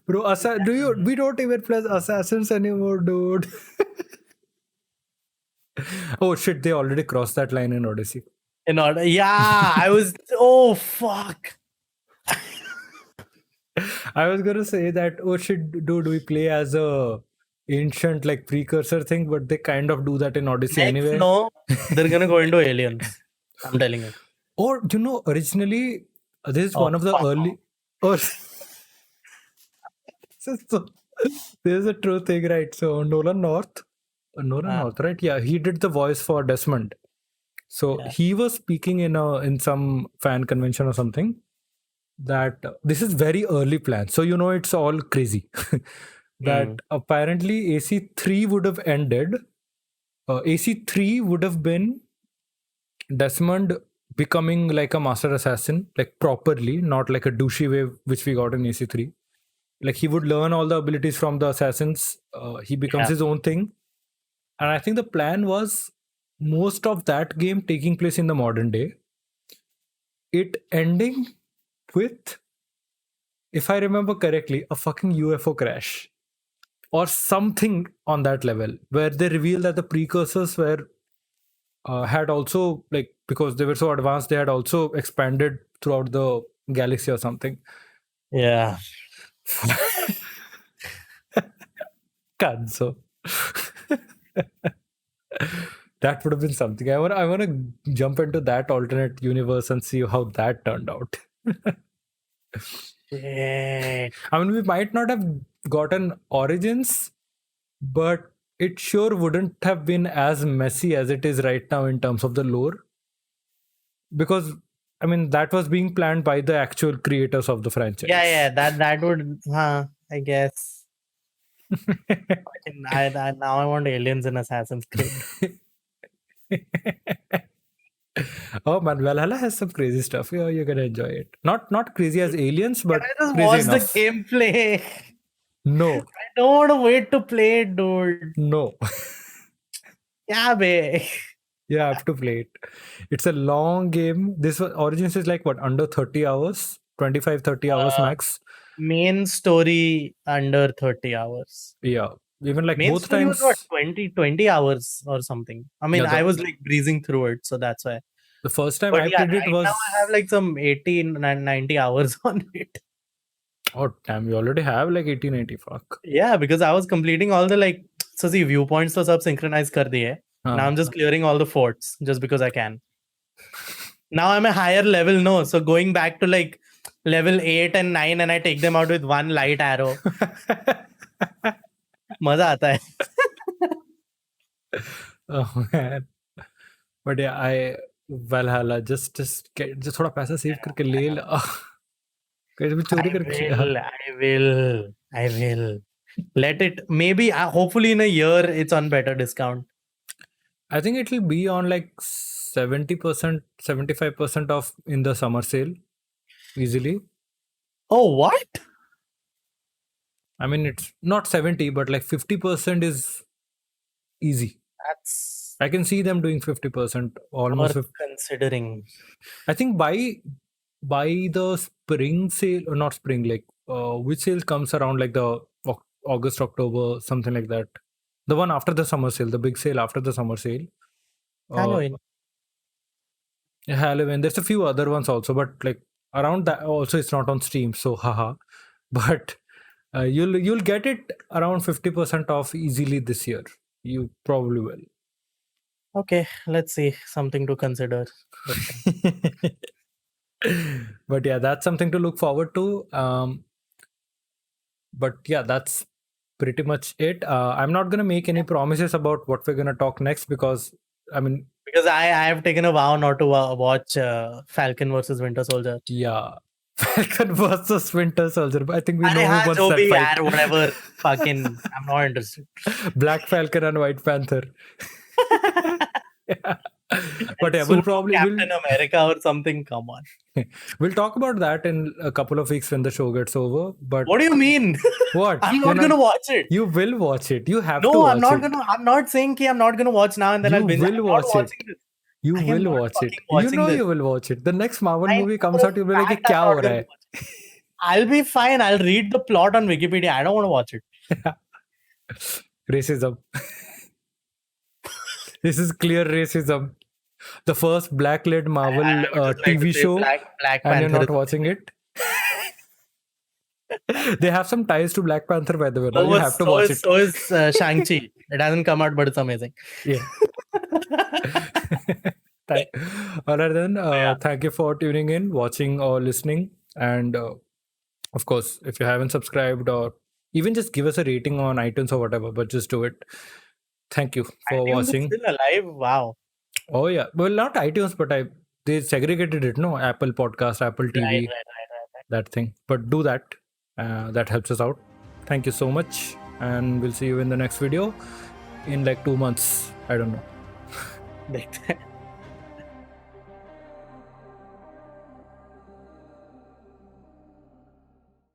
[SPEAKER 2] Bro, we don't even play Assassins anymore, dude. Oh shit, they already crossed that line in Odyssey.
[SPEAKER 1] In order, yeah, I was. Oh fuck!
[SPEAKER 2] I was gonna say that. Oh shit, dude, we play as a ancient like precursor thing, but they kind of do that in Odyssey anyway.
[SPEAKER 1] No, they're gonna go into aliens. I'm telling you.
[SPEAKER 2] Or originally this is one of the
[SPEAKER 1] fuck
[SPEAKER 2] early. This is a true thing, right? So Nolan North, right? Yeah, he did the voice for Desmond. So he was speaking in some fan convention or something that this is very early plan. So it's all crazy. That apparently AC3 would have ended. AC3 would have been Desmond becoming like a master assassin, like properly, not like a douchey way which we got in AC3. Like he would learn all the abilities from the assassins. He becomes his own thing. And I think the plan was most of that game taking place in the modern day. It ending with, if I remember correctly, a fucking UFO crash. Or something on that level. Where they reveal that the precursors were had also, like, because they were so advanced, they had also expanded throughout the galaxy or something.
[SPEAKER 1] Yeah.
[SPEAKER 2] So that would have been something. I want to jump into that alternate universe and see how that turned out.
[SPEAKER 1] Yeah.
[SPEAKER 2] I mean, we might not have gotten Origins, but it sure wouldn't have been as messy as it is right now in terms of the lore. Because, I mean, that was being planned by the actual creators of the franchise.
[SPEAKER 1] Yeah, that would, I guess. Now I want aliens in Assassin's Creed.
[SPEAKER 2] Oh man, Valhalla has some crazy stuff. Yeah, you're gonna enjoy it. Not crazy as aliens, but
[SPEAKER 1] Can I just
[SPEAKER 2] crazy
[SPEAKER 1] watch
[SPEAKER 2] enough.
[SPEAKER 1] the gameplay?
[SPEAKER 2] No.
[SPEAKER 1] I don't want to wait to play it, dude.
[SPEAKER 2] No.
[SPEAKER 1] Yeah, babe.
[SPEAKER 2] You have to play it. It's a long game. This Origins is like what, under 30 hours? 25, 30 hours max.
[SPEAKER 1] Main story under 30 hours.
[SPEAKER 2] Yeah. Even like
[SPEAKER 1] Main
[SPEAKER 2] both
[SPEAKER 1] story
[SPEAKER 2] times.
[SPEAKER 1] was what, 20 hours or something. I mean,
[SPEAKER 2] Yeah,
[SPEAKER 1] I was like breezing through it, so that's why.
[SPEAKER 2] The first time
[SPEAKER 1] But
[SPEAKER 2] I
[SPEAKER 1] yeah,
[SPEAKER 2] played it
[SPEAKER 1] right
[SPEAKER 2] was.
[SPEAKER 1] now I have like some 18 and 90 hours on it.
[SPEAKER 2] Oh damn, you already have like 80, 90. Fuck.
[SPEAKER 1] Yeah, because I was completing all the like, so see, viewpoints to sab synchronized kar diye. Now I'm just clearing all the forts just because I can. Now I'm a higher level, no. So going back to like level 8 and 9 and I take them out with one light arrow. Maza aata hai.
[SPEAKER 2] Oh man. But yeah, Valhalla, just थोड़ा पैसा save करके ले ला.
[SPEAKER 1] I will. Let it, maybe, hopefully in a year, it's on better discount.
[SPEAKER 2] I think it will be on like 70%, 75% off in the summer sale. Easily.
[SPEAKER 1] Oh, what?
[SPEAKER 2] I mean, it's not 70, but like 50% is easy. I can see them doing 50%, almost.
[SPEAKER 1] Considering.
[SPEAKER 2] I think by the spring sale, or not spring, like which sale comes around like the August, October, something like that. The one after the summer sale, the big sale after the summer sale.
[SPEAKER 1] Halloween.
[SPEAKER 2] There's a few other ones also, but like around that also it's not on Steam, so haha. But you'll get it around 50% off easily this year. You probably will.
[SPEAKER 1] Okay, let's see. Something to consider.
[SPEAKER 2] But yeah, that's something to look forward to. But yeah, that's pretty much it. I'm not gonna make any promises about what we're gonna talk next because I mean,
[SPEAKER 1] Because I have taken a vow not to watch Falcon versus Winter Soldier.
[SPEAKER 2] yeah, Falcon versus Winter Soldier. But I think we
[SPEAKER 1] Arey
[SPEAKER 2] know
[SPEAKER 1] हाँ,
[SPEAKER 2] who wants
[SPEAKER 1] जो
[SPEAKER 2] that
[SPEAKER 1] भी
[SPEAKER 2] fight.
[SPEAKER 1] यार, whatever. Fucking, I'm not interested.
[SPEAKER 2] Black Falcon and White Panther. Yeah. But yeah,
[SPEAKER 1] Pseudo
[SPEAKER 2] we'll probably
[SPEAKER 1] Captain America or something. Come on.
[SPEAKER 2] we'll talk about that in a couple of weeks when the show gets over. But
[SPEAKER 1] What do you mean?
[SPEAKER 2] what?
[SPEAKER 1] I'm
[SPEAKER 2] You're
[SPEAKER 1] not gonna watch it.
[SPEAKER 2] You will watch it. You have to
[SPEAKER 1] No,
[SPEAKER 2] watch
[SPEAKER 1] I'm not
[SPEAKER 2] it.
[SPEAKER 1] gonna. I'm not saying कि I'm not gonna watch now and then
[SPEAKER 2] You
[SPEAKER 1] I'll binge.
[SPEAKER 2] will
[SPEAKER 1] I'm not
[SPEAKER 2] watch it.
[SPEAKER 1] watching this.
[SPEAKER 2] You
[SPEAKER 1] I am
[SPEAKER 2] will
[SPEAKER 1] not
[SPEAKER 2] watch it.
[SPEAKER 1] fucking
[SPEAKER 2] You
[SPEAKER 1] watching
[SPEAKER 2] know
[SPEAKER 1] this.
[SPEAKER 2] you will watch it. The next Marvel
[SPEAKER 1] I
[SPEAKER 2] movie
[SPEAKER 1] know
[SPEAKER 2] comes
[SPEAKER 1] for
[SPEAKER 2] out, you'll be like,
[SPEAKER 1] fact
[SPEAKER 2] "Ye kya
[SPEAKER 1] I'm
[SPEAKER 2] ho
[SPEAKER 1] not
[SPEAKER 2] raha
[SPEAKER 1] gonna
[SPEAKER 2] hai?"
[SPEAKER 1] watch it. I'll be fine. I'll read the plot on Wikipedia. I don't want to watch it.
[SPEAKER 2] Racism. This is clear racism. The first black-led Marvel
[SPEAKER 1] I would just like
[SPEAKER 2] TV
[SPEAKER 1] to say
[SPEAKER 2] show,
[SPEAKER 1] Black
[SPEAKER 2] and you're
[SPEAKER 1] Panther
[SPEAKER 2] not
[SPEAKER 1] is
[SPEAKER 2] watching it. They have some ties to Black Panther, by the way. Now you have to watch it.
[SPEAKER 1] So is Shang-Chi. It hasn't come out, but it's amazing.
[SPEAKER 2] Yeah. All right, then.
[SPEAKER 1] Yeah.
[SPEAKER 2] Thank you for tuning in, watching, or listening. And of course, if you haven't subscribed or even just give us a rating on iTunes or whatever, but just do it. Thank you for
[SPEAKER 1] iTunes is
[SPEAKER 2] watching.
[SPEAKER 1] still alive. Wow.
[SPEAKER 2] Oh yeah, well, not iTunes, but they segregated it. No, Apple Podcast, Apple TV,
[SPEAKER 1] Right.
[SPEAKER 2] that thing. But do that. That helps us out. Thank you so much, and we'll see you in the next video in like 2 months. I don't know.